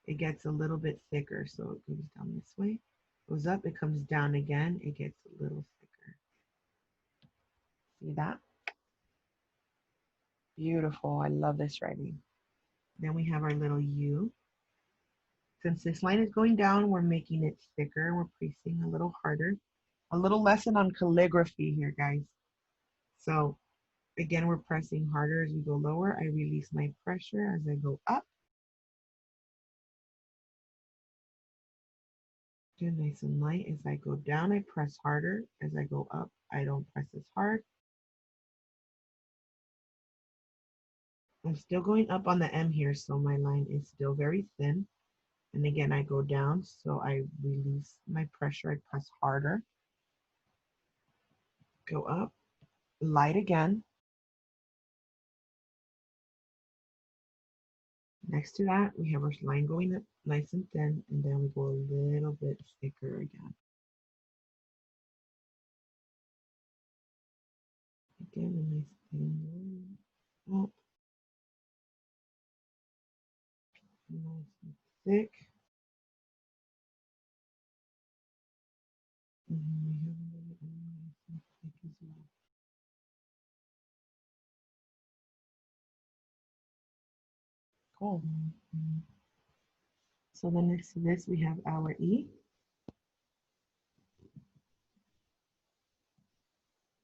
it gets a little bit thicker. So it goes down this way, goes up, it comes down again, it gets a little thicker. See that? Beautiful, I love this writing. Then we have our little U. Since this line is going down, we're making it thicker. We're pressing a little harder. A little lesson on calligraphy here, guys. So again, we're pressing harder as we go lower. I release my pressure as I go up. Do nice and light. As I go down, I press harder. As I go up, I don't press as hard. I'm still going up on the M here, so my line is still very thin. And again, I go down, so I release my pressure. I press harder. Go up, light again. Next to that, we have our line going up nice and thin, and then we go a little bit thicker again. Again, a nice thin line up, nice and thick. And then we have a little bit nice and thick as well. Cool. So then next to this, we have our E.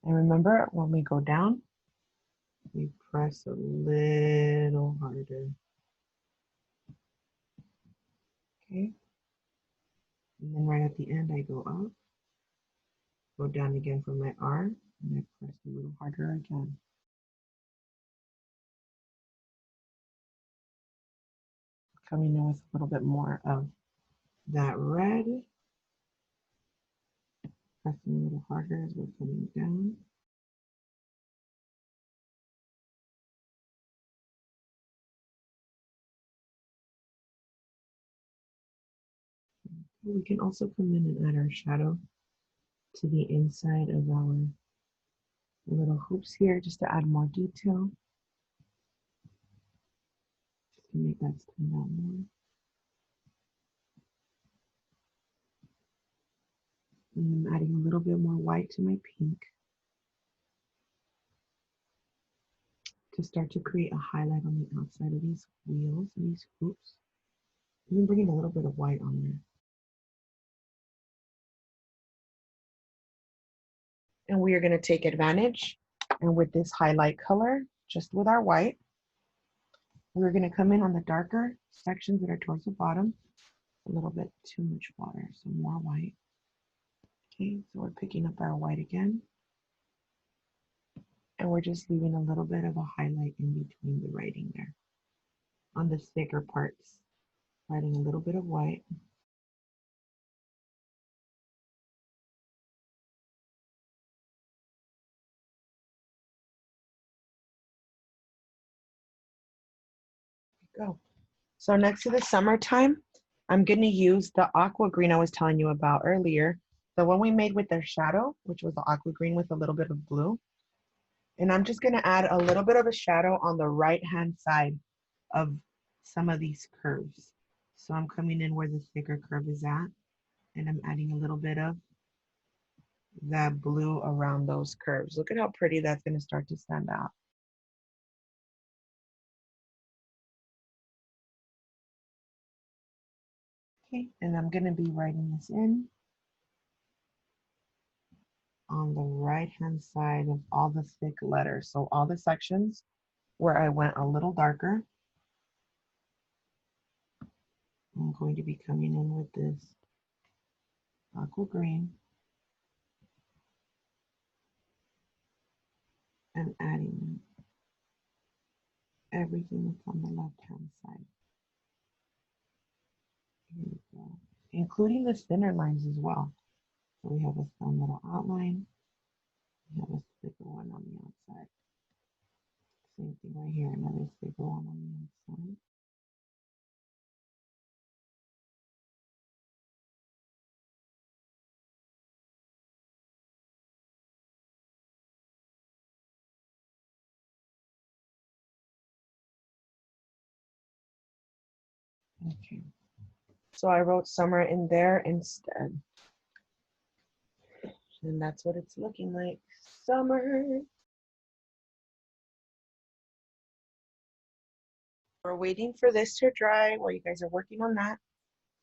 And remember, when we go down, we press a little harder. Okay. And then right at the end, I go up, go down again for my R, and I press a little harder again. Coming in with a little bit more of that red. Pressing a little harder as we're coming down. We can also come in and add our shadow to the inside of our little hoops here just to add more detail. Just to make that stand out more. And I'm adding a little bit more white to my pink to start to create a highlight on the outside of these wheels and these hoops. And then bringing a little bit of white on there. And we are going to take advantage, and with this highlight color, just with our white, we're going to come in on the darker sections that are towards the bottom. A little bit too much water, so more white. Okay, so we're picking up our white again. And we're just leaving a little bit of a highlight in between the writing there. On the thicker parts, writing a little bit of white. Go. So next to the summertime, I'm going to use the aqua green I was telling you about earlier. The one we made with their shadow, which was the aqua green with a little bit of blue. And I'm just going to add a little bit of a shadow on the right-hand side of some of these curves. So I'm coming in where the thicker curve is at, and I'm adding a little bit of that blue around those curves. Look at how pretty that's going to start to stand out. Okay, and I'm going to be writing this in on the right-hand side of all the thick letters. So all the sections where I went a little darker, I'm going to be coming in with this aqua green and adding everything that's on the left-hand side. Here we go. Including the thinner lines as well. So we have a thin little outline. We have a thicker one on the outside. Same thing right here, another thicker one on the outside. Okay, so I wrote summer in there instead. And that's what it's looking like. Summer. We're waiting for this to dry while you guys are working on that.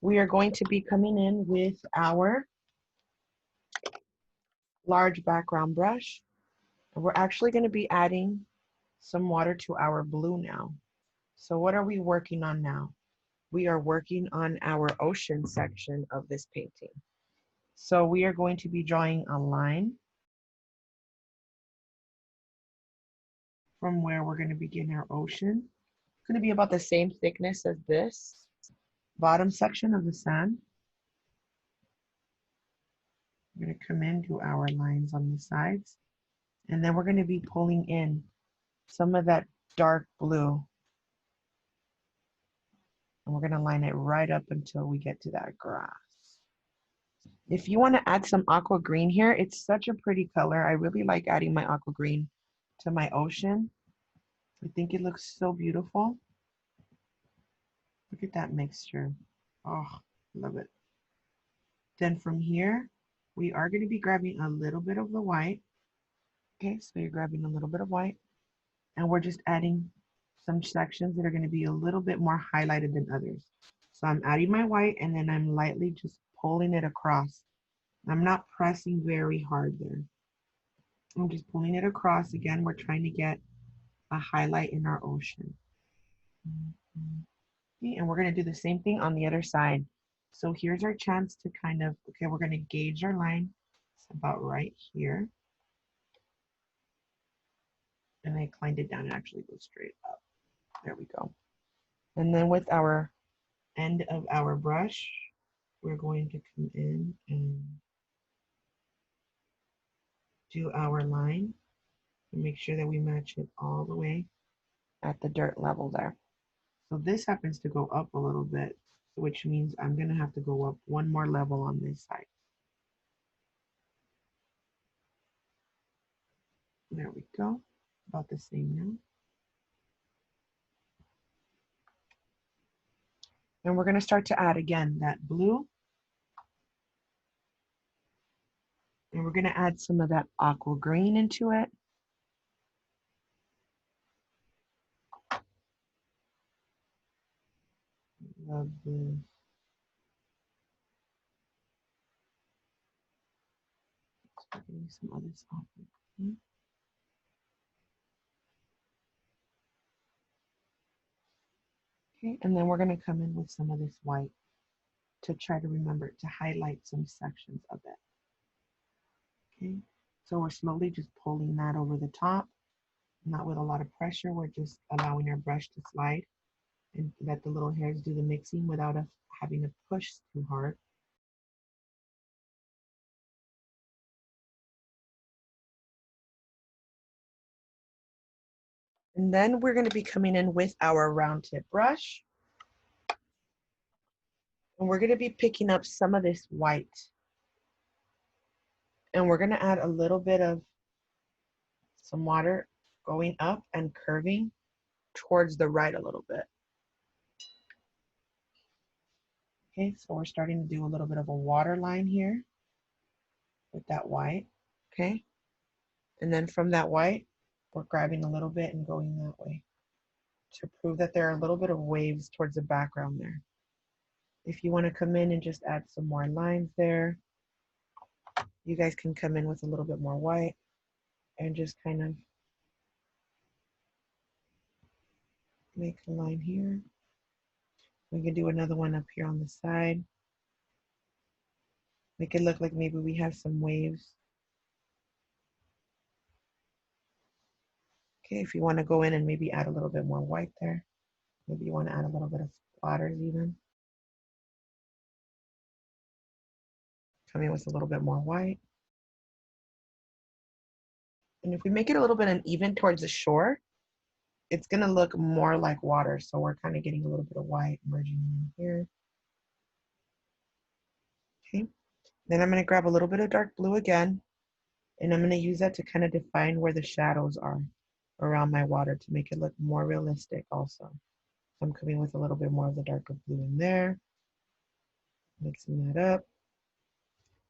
We are going to be coming in with our large background brush. And we're actually going to be adding some water to our blue now. So what are we working on now? We are working on our ocean section of this painting. So we are going to be drawing a line from where we're going to begin our ocean. It's going to be about the same thickness as this bottom section of the sand. We're going to come in, do our lines on the sides. And then we're going to be pulling in some of that dark blue. And we're going to line it right up until we get to that grass. If you want to add some aqua green here, it's such a pretty color. I really like adding my aqua green to my ocean. I think it looks so beautiful. Look at that mixture. Oh, love it. Then from here, we are going to be grabbing a little bit of the white. Okay, so you're grabbing a little bit of white, and we're just adding some sections that are going to be a little bit more highlighted than others. So I'm adding my white, and then I'm lightly just pulling it across. I'm not pressing very hard there. I'm just pulling it across. Again, we're trying to get a highlight in our ocean. Okay, and we're going to do the same thing on the other side. So here's our chance to kind of, okay, we're going to gauge our line. It's about right here. And I inclined it down and actually go straight up. There we go. And then with our end of our brush, we're going to come in and do our line and make sure that we match it all the way at the dirt level there. So this happens to go up a little bit, which means I'm going to have to go up one more level on this side. There we go. About the same now. And we're going to start to add again that blue. And we're going to add some of that aqua green into it. Love this. Getting some other stuff. Okay, and then we're going to come in with some of this white to try to remember to highlight some sections of it. Okay, so we're slowly just pulling that over the top, not with a lot of pressure. We're just allowing our brush to slide and let the little hairs do the mixing without us having to push too hard. And then we're going to be coming in with our round tip brush. And we're going to be picking up some of this white. And we're going to add a little bit of some water going up and curving towards the right a little bit. Okay, so we're starting to do a little bit of a water line here with that white. Okay, and then from that white, we're grabbing a little bit and going that way to prove that there are a little bit of waves towards the background there. If you want to come in and just add some more lines there, you guys can come in with a little bit more white and just kind of make a line here. We can do another one up here on the side. Make it look like maybe we have some waves. Okay, if you want to go in and maybe add a little bit more white there. Maybe you want to add a little bit of splatters even. Come in with a little bit more white. And if we make it a little bit uneven towards the shore, it's going to look more like water. So we're kind of getting a little bit of white merging in here. Okay. Then I'm going to grab a little bit of dark blue again, and I'm going to use that to kind of define where the shadows are around my water to make it look more realistic also. So I'm coming with a little bit more of the darker blue in there, mixing that up.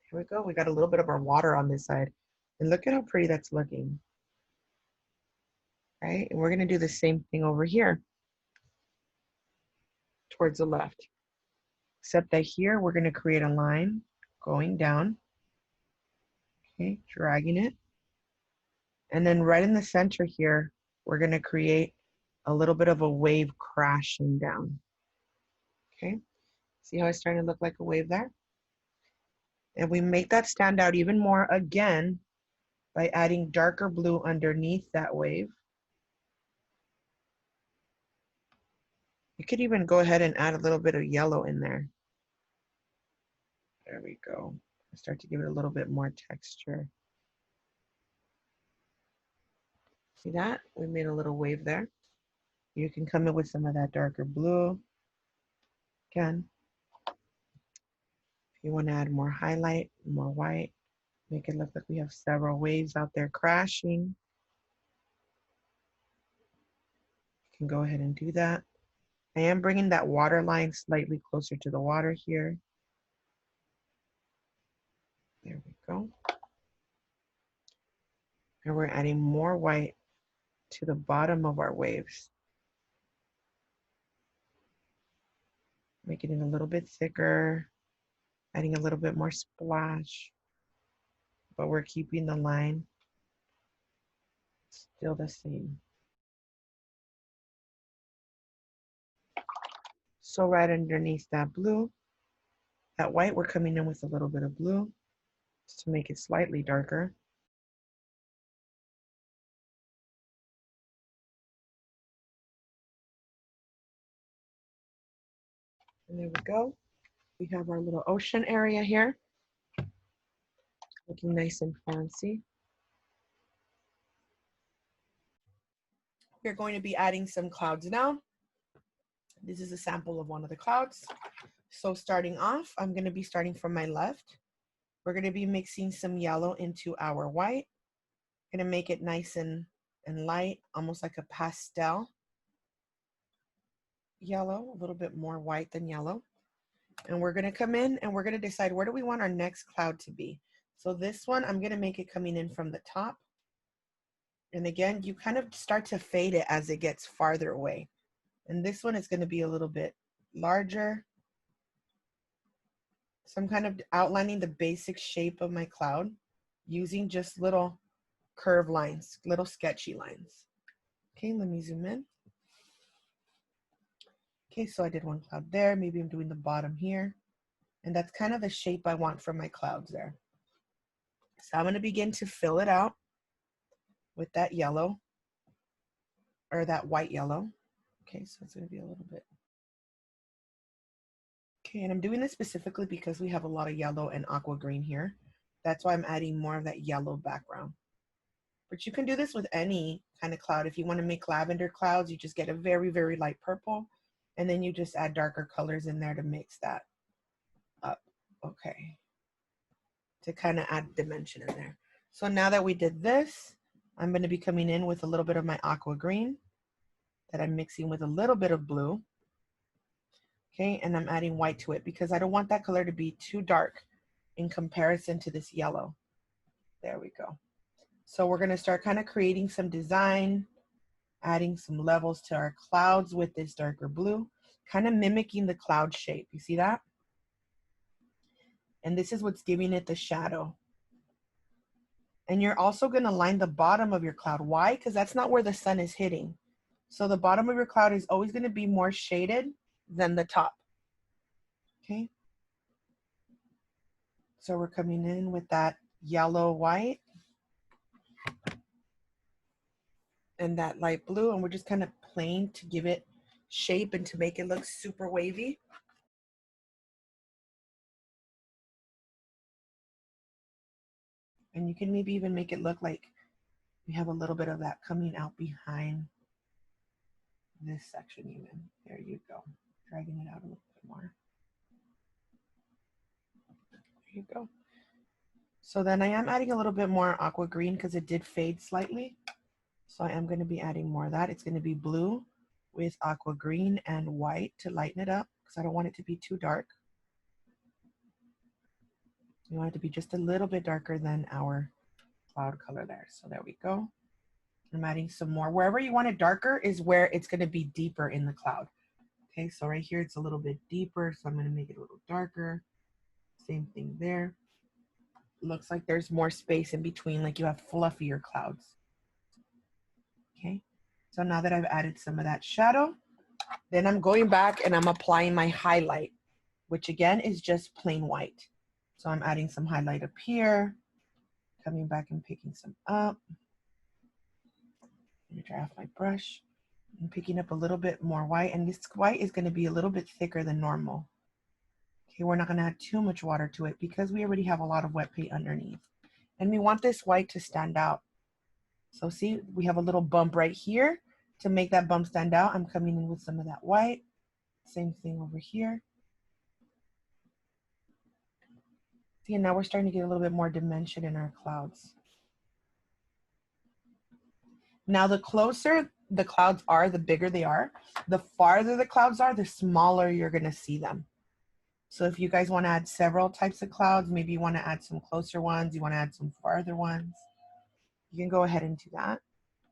Here we go. We got a little bit of our water on this side. And look at how pretty that's looking. Right? And we're going to do the same thing over here towards the left. Except that here we're going to create a line going down. Okay, dragging it. And then right in the center here, we're going to create a little bit of a wave crashing down. Okay, see how it's starting to look like a wave there? And we make that stand out even more again by adding darker blue underneath that wave. You could even go ahead and add a little bit of yellow in there. There we go. Start to give it a little bit more texture. See that? We made a little wave there. You can come in with some of that darker blue. Again, if you want to add more highlight, more white, make it look like we have several waves out there crashing. You can go ahead and do that. I am bringing that water line slightly closer to the water here. There we go. And we're adding more white to the bottom of our waves. Making it a little bit thicker, adding a little bit more splash, but we're keeping the line still the same. So right underneath that blue, that white, we're coming in with a little bit of blue just to make it slightly darker. And there we go. We have our little ocean area here, looking nice and fancy. We're going to be adding some clouds now. This is a sample of one of the clouds. So starting off, I'm going to be starting from my left. We're going to be mixing some yellow into our white. Going to make it nice and light, almost like a pastel yellow, a little bit more white than yellow. And we're going to come in and we're going to decide where do we want our next cloud to be. So this one, I'm going to make it coming in from the top. And again, you kind of start to fade it as it gets farther away. And this one is going to be a little bit larger. So I'm kind of outlining the basic shape of my cloud using just little curved lines, little sketchy lines. Okay, let me zoom in. Okay, so I did one cloud there. Maybe I'm doing the bottom here. And that's kind of the shape I want for my clouds there. So I'm going to begin to fill it out with that yellow or that white yellow. Okay, so it's going to be a little bit. Okay, and I'm doing this specifically because we have a lot of yellow and aqua green here. That's why I'm adding more of that yellow background. But you can do this with any kind of cloud. If you want to make lavender clouds, you just get a very, very light purple, and then you just add darker colors in there to mix that up. Okay, to kind of add dimension in there. So now that we did this, I'm going to be coming in with a little bit of my aqua green that I'm mixing with a little bit of blue. Okay, and I'm adding white to it because I don't want that color to be too dark in comparison to this yellow. There we go. So we're going to start kind of creating some design, adding some levels to our clouds with this darker blue, kind of mimicking the cloud shape. You see that? And this is what's giving it the shadow. And you're also going to line the bottom of your cloud. Why? Because that's not where the sun is hitting. So the bottom of your cloud is always going to be more shaded than the top. Okay. So we're coming in with that yellow, white, and that light blue, and we're just kind of playing to give it shape and to make it look super wavy. And you can maybe even make it look like we have a little bit of that coming out behind this section even. There you go. Dragging it out a little bit more. There you go. So then I am adding a little bit more aqua green because it did fade slightly. So I am going to be adding more of that. It's going to be blue with aqua green and white to lighten it up because I don't want it to be too dark. We want it to be just a little bit darker than our cloud color there. So there we go. I'm adding some more. Wherever you want it darker is where it's going to be deeper in the cloud. Okay, so right here it's a little bit deeper, so I'm going to make it a little darker. Same thing there. Looks like there's more space in between, like you have fluffier clouds. Okay, so now that I've added some of that shadow, then I'm going back and I'm applying my highlight, which again is just plain white. So I'm adding some highlight up here, coming back and picking some up. Let me dry off my brush. I'm picking up a little bit more white, and this white is going to be a little bit thicker than normal. Okay, we're not going to add too much water to it because we already have a lot of wet paint underneath. And we want this white to stand out. So see, we have a little bump right here. To make that bump stand out, I'm coming in with some of that white. Same thing over here. See, and now we're starting to get a little bit more dimension in our clouds. Now, the closer the clouds are, the bigger they are. The farther the clouds are, the smaller you're going to see them. So if you guys want to add several types of clouds, maybe you want to add some closer ones, you want to add some farther ones, you can go ahead and do that.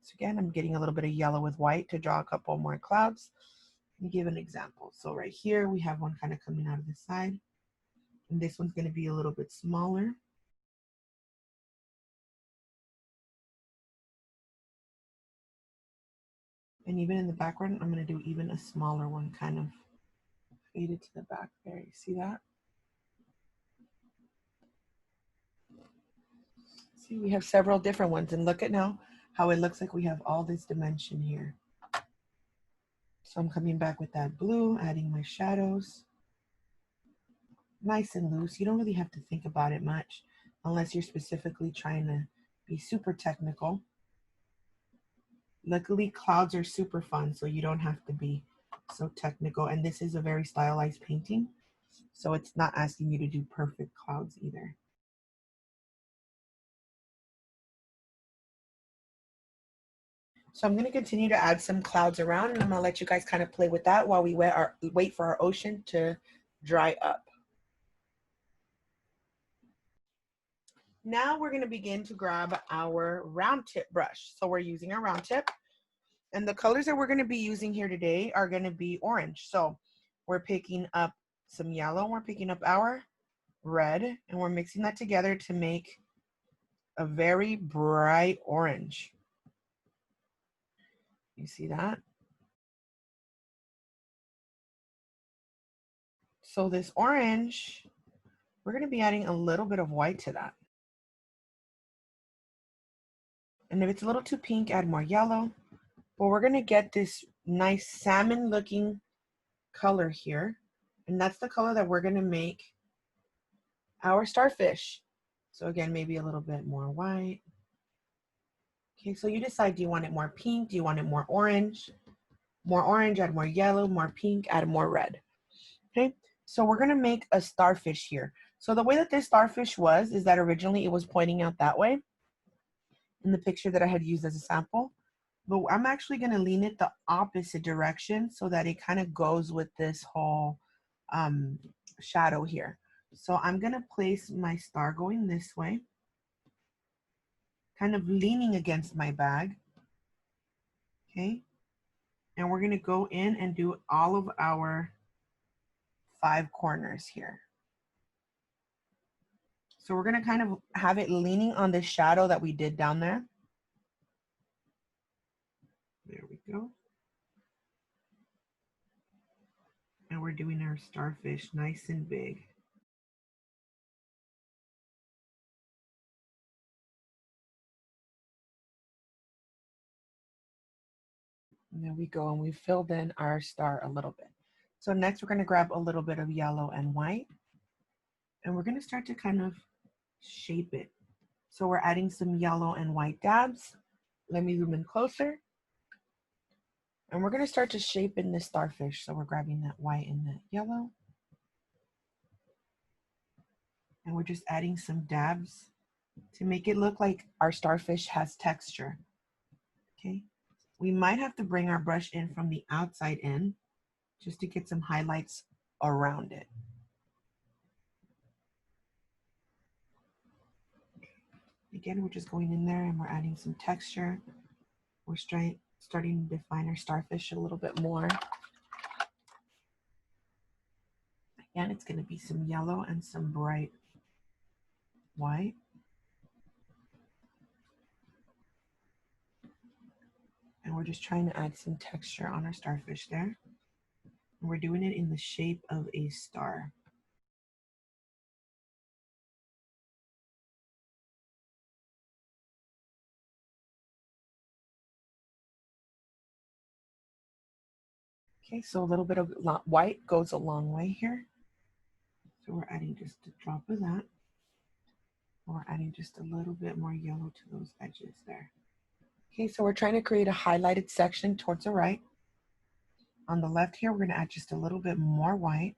So again, I'm getting a little bit of yellow with white to draw a couple more clouds. Let me give an example. So right here, we have one kind of coming out of the side. And this one's going to be a little bit smaller. And even in the background, I'm going to do even a smaller one, kind of faded to the back there. You see that? See, we have several different ones. And look at now how it looks like we have all this dimension here. So I'm coming back with that blue, adding my shadows. Nice and loose. You don't really have to think about it much unless you're specifically trying to be super technical. Luckily, clouds are super fun, so you don't have to be so technical. And this is a very stylized painting, so it's not asking you to do perfect clouds either. So I'm going to continue to add some clouds around, and I'm going to let you guys kind of play with that while we wait for our ocean to dry up. Now we're going to begin to grab our round tip brush. So we're using our round tip. And the colors that we're going to be using here today are going to be orange. So we're picking up some yellow, we're picking up our red, and we're mixing that together to make a very bright orange. You see that? So this orange, we're going to be adding a little bit of white to that. And if it's a little too pink, add more yellow. But we're going to get this nice salmon looking color here. And that's the color that we're going to make our starfish. So again, maybe a little bit more white. Okay, so you decide, do you want it more pink? Do you want it more orange? More orange, add more yellow, more pink, add more red. Okay, so we're gonna make a starfish here. So the way that this starfish was, is that originally it was pointing out that way in the picture that I had used as a sample. But I'm actually gonna lean it the opposite direction so that it kind of goes with this whole shadow here. So I'm gonna place my star going this way, kind of leaning against my bag. Okay, and we're going to go in and do all of our 5 corners here. So we're going to kind of have it leaning on the shadow that we did down there. There we go. And we're doing our starfish nice and big. And there we go, and we filled in our star a little bit. So next we're going to grab a little bit of yellow and white, and we're going to start to kind of shape it. So we're adding some yellow and white dabs. Let me zoom in closer. And we're going to start to shape in this starfish. So we're grabbing that white and that yellow. And we're just adding some dabs to make it look like our starfish has texture. Okay. We might have to bring our brush in from the outside in just to get some highlights around it. Again, we're just going in there and we're adding some texture. We're starting to define our starfish a little bit more. Again, it's going to be some yellow and some bright white. And we're just trying to add some texture on our starfish there. And we're doing it in the shape of a star. Okay, so a little bit of white goes a long way here. So we're adding just a drop of that. We're adding just a little bit more yellow to those edges there. Okay, so we're trying to create a highlighted section towards the right. On the left here, we're going to add just a little bit more white.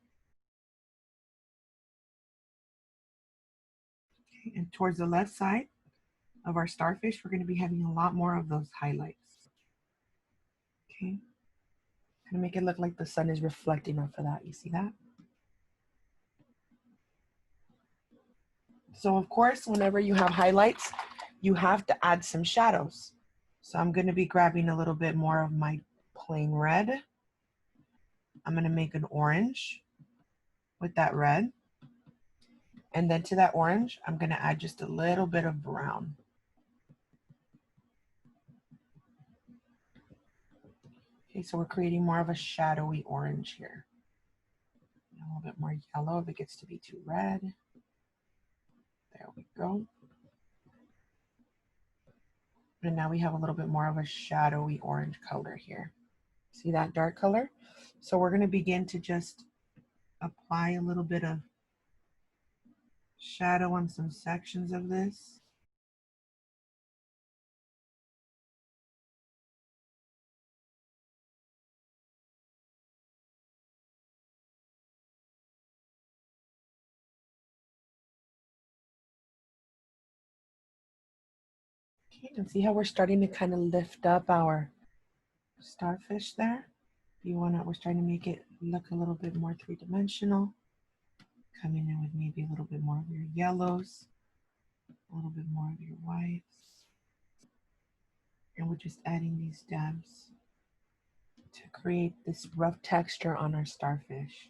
Okay, and towards the left side of our starfish, we're going to be having a lot more of those highlights. Okay, going to make it look like the sun is reflecting off of that. You see that? So of course, whenever you have highlights, you have to add some shadows. So I'm going to be grabbing a little bit more of my plain red. I'm going to make an orange with that red. And then to that orange, I'm going to add just a little bit of brown. Okay, so we're creating more of a shadowy orange here. A little bit more yellow if it gets to be too red. There we go. And now we have a little bit more of a shadowy orange color here. See that dark color? So we're going to begin to just apply a little bit of shadow on some sections of this. Okay, and see how we're starting to kind of lift up our starfish there? We're trying to make it look a little bit more three-dimensional. Coming in with maybe a little bit more of your yellows, a little bit more of your whites. And we're just adding these dabs to create this rough texture on our starfish.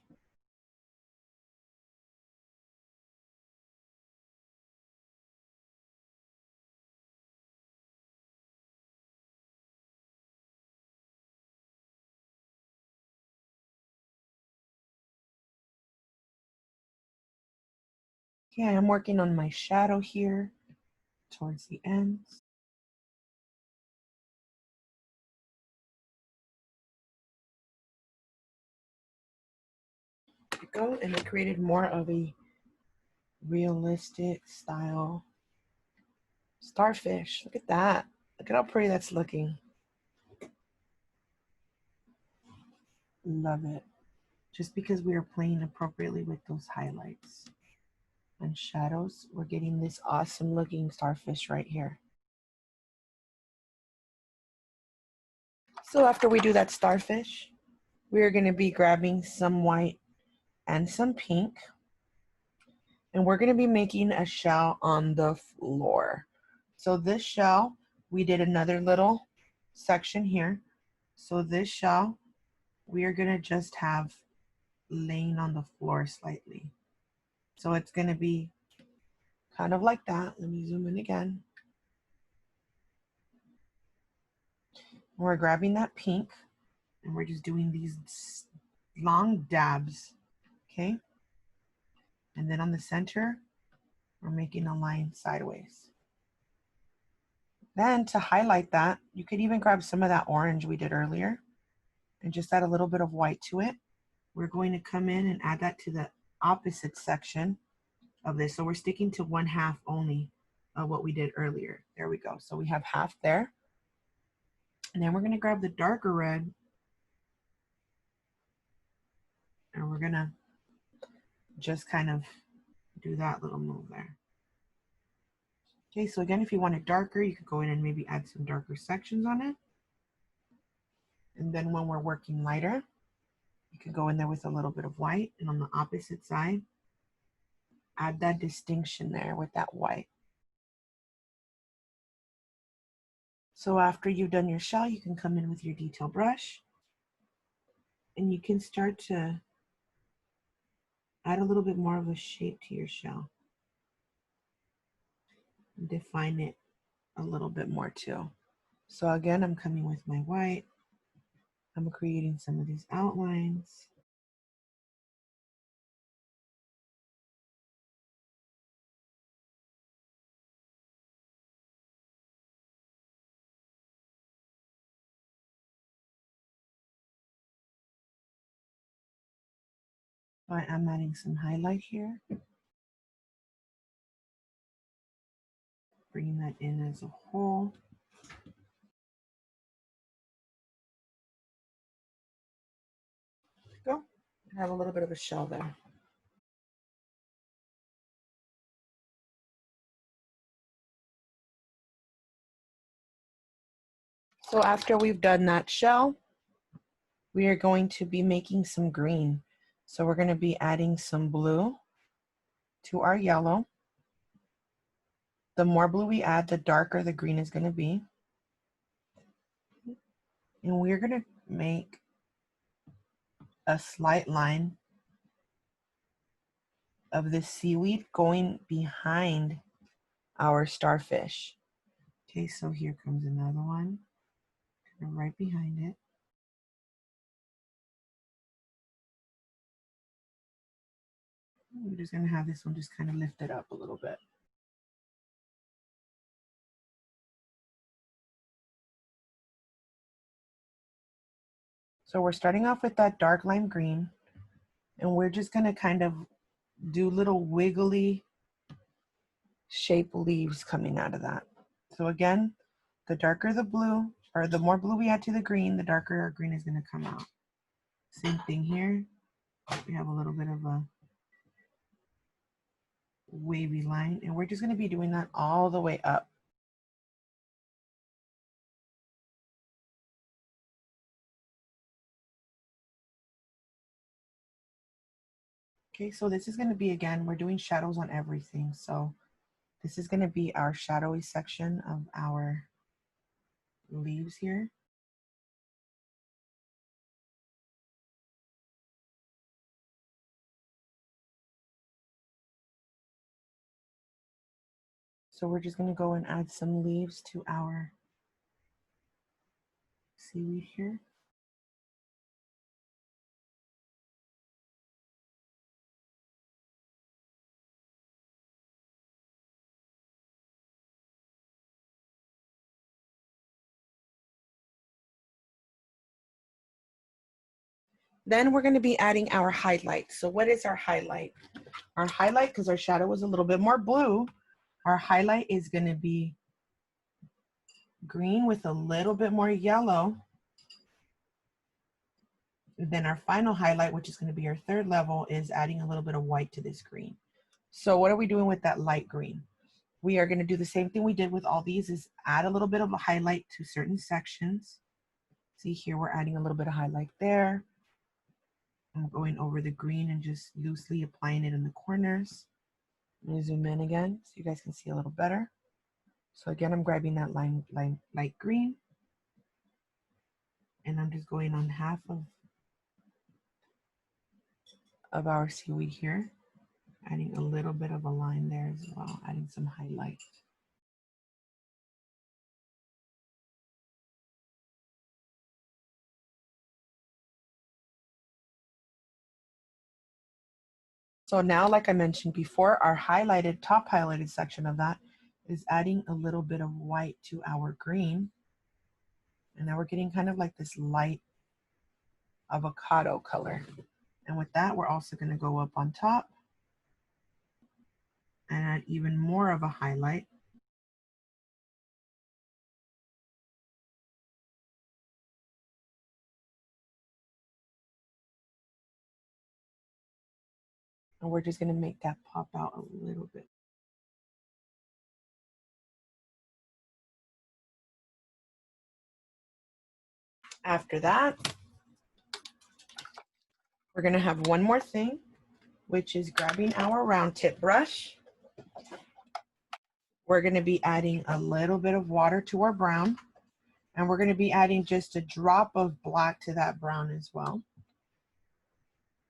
Okay, I'm working on my shadow here towards the ends. There we go, and I created more of a realistic style starfish. Look at that. Look at how pretty that's looking. Love it. Just because we are playing appropriately with those highlights and shadows, we're getting this awesome looking starfish right here. So after we do that starfish, we're going to be grabbing some white and some pink. And we're going to be making a shell on the floor. So this shell, we did another little section here. So this shell, we are going to just have laying on the floor slightly. So it's going to be kind of like that. Let me zoom in again. We're grabbing that pink and we're just doing these long dabs, okay? And then on the center, we're making a line sideways. Then to highlight that, you could even grab some of that orange we did earlier and just add a little bit of white to it. We're going to come in and add that to the opposite section of this. So we're sticking to 1/2 only of what we did earlier. There we go. So we have half there. And then we're going to grab the darker red and we're going to just kind of do that little move there. Okay, so again, if you want it darker, you could go in and maybe add some darker sections on it. And then when we're working lighter, you could go in there with a little bit of white, and on the opposite side, add that distinction there with that white. So after you've done your shell, you can come in with your detail brush and you can start to add a little bit more of a shape to your shell. And define it a little bit more too. So again, I'm coming with my white. I'm creating some of these outlines. I'm adding some highlight here. Bringing that in as a whole. I have a little bit of a shell there. So after we've done that shell, we are going to be making some green. So we're going to be adding some blue to our yellow. The more blue we add, the darker the green is going to be. And we're going to make a slight line of this seaweed going behind our starfish. Okay, so here comes another one, right behind it. We're just going to have this one just kind of lifted up a little bit. So we're starting off with that dark lime green, and we're just going to kind of do little wiggly shaped leaves coming out of that. So again, the darker the blue, or the more blue we add to the green, the darker our green is going to come out. Same thing here. We have a little bit of a wavy line, and we're just going to be doing that all the way up. Okay, so this is going to be, again, we're doing shadows on everything. So this is going to be our shadowy section of our leaves here. So we're just going to go and add some leaves to our seaweed here. Then we're going to be adding our highlight. So what is our highlight? Our highlight, because our shadow was a little bit more blue, our highlight is going to be green with a little bit more yellow. Then our final highlight, which is going to be our third level, is adding a little bit of white to this green. So what are we doing with that light green? We are going to do the same thing we did with all these, is add a little bit of a highlight to certain sections. See here, we're adding a little bit of highlight there. I'm going over the green and just loosely applying it in the corners. Let me zoom in again so you guys can see a little better. So again, I'm grabbing that light green, and I'm just going on half of our seaweed here, adding a little bit of a line there as well, adding some highlight. So now, like I mentioned before, our top highlighted section of that is adding a little bit of white to our green. And now we're getting kind of like this light avocado color. And with that, we're also going to go up on top and add even more of a highlight. And we're just going to make that pop out a little bit. After that, we're going to have one more thing, which is grabbing our round tip brush. We're going to be adding a little bit of water to our brown, and we're going to be adding just a drop of black to that brown as well.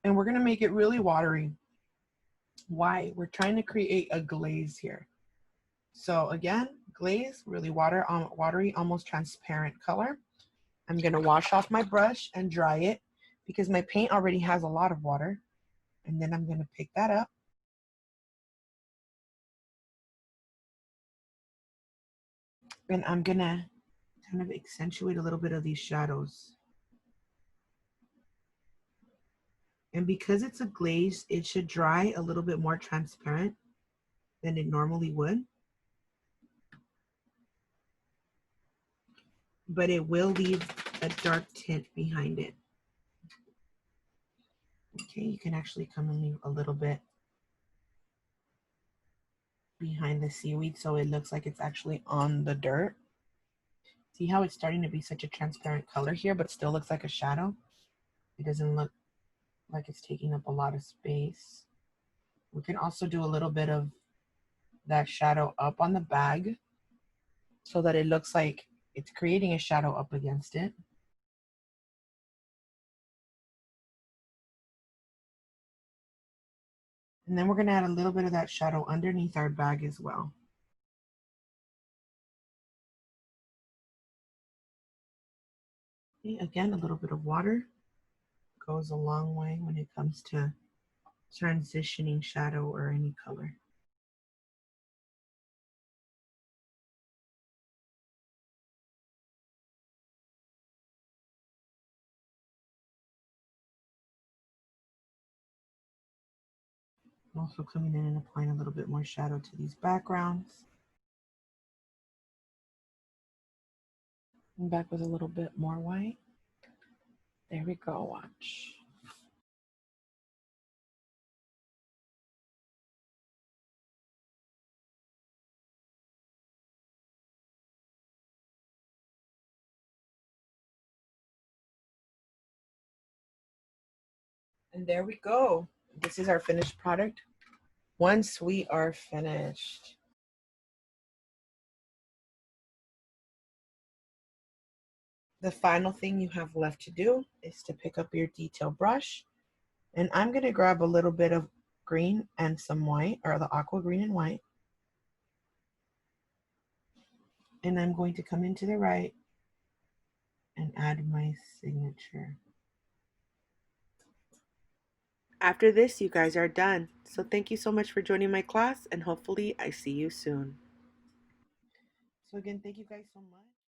And we're going to make it really watery. Why? We're trying to create a glaze here. So again, glaze, really watery, almost transparent color. I'm going to wash off my brush and dry it because my paint already has a lot of water. And then I'm going to pick that up. And I'm going to kind of accentuate a little bit of these shadows. And because it's a glaze, it should dry a little bit more transparent than it normally would. But it will leave a dark tint behind it. Okay, you can actually come and leave a little bit behind the seaweed so it looks like it's actually on the dirt. See how it's starting to be such a transparent color here, but still looks like a shadow? It doesn't look like it's taking up a lot of space. We can also do a little bit of that shadow up on the bag so that it looks like it's creating a shadow up against it. And then we're going to add a little bit of that shadow underneath our bag as well. Okay, again, a little bit of water goes a long way when it comes to transitioning shadow or any color. Also coming in and applying a little bit more shadow to these backgrounds. And back with a little bit more white. There we go, watch. And there we go. This is our finished product. Once we are finished, the final thing you have left to do is to pick up your detail brush. And I'm going to grab a little bit of green and some white, or the aqua green and white. And I'm going to come into the right and add my signature. After this, you guys are done. So thank you so much for joining my class, and hopefully I see you soon. So again, thank you guys so much.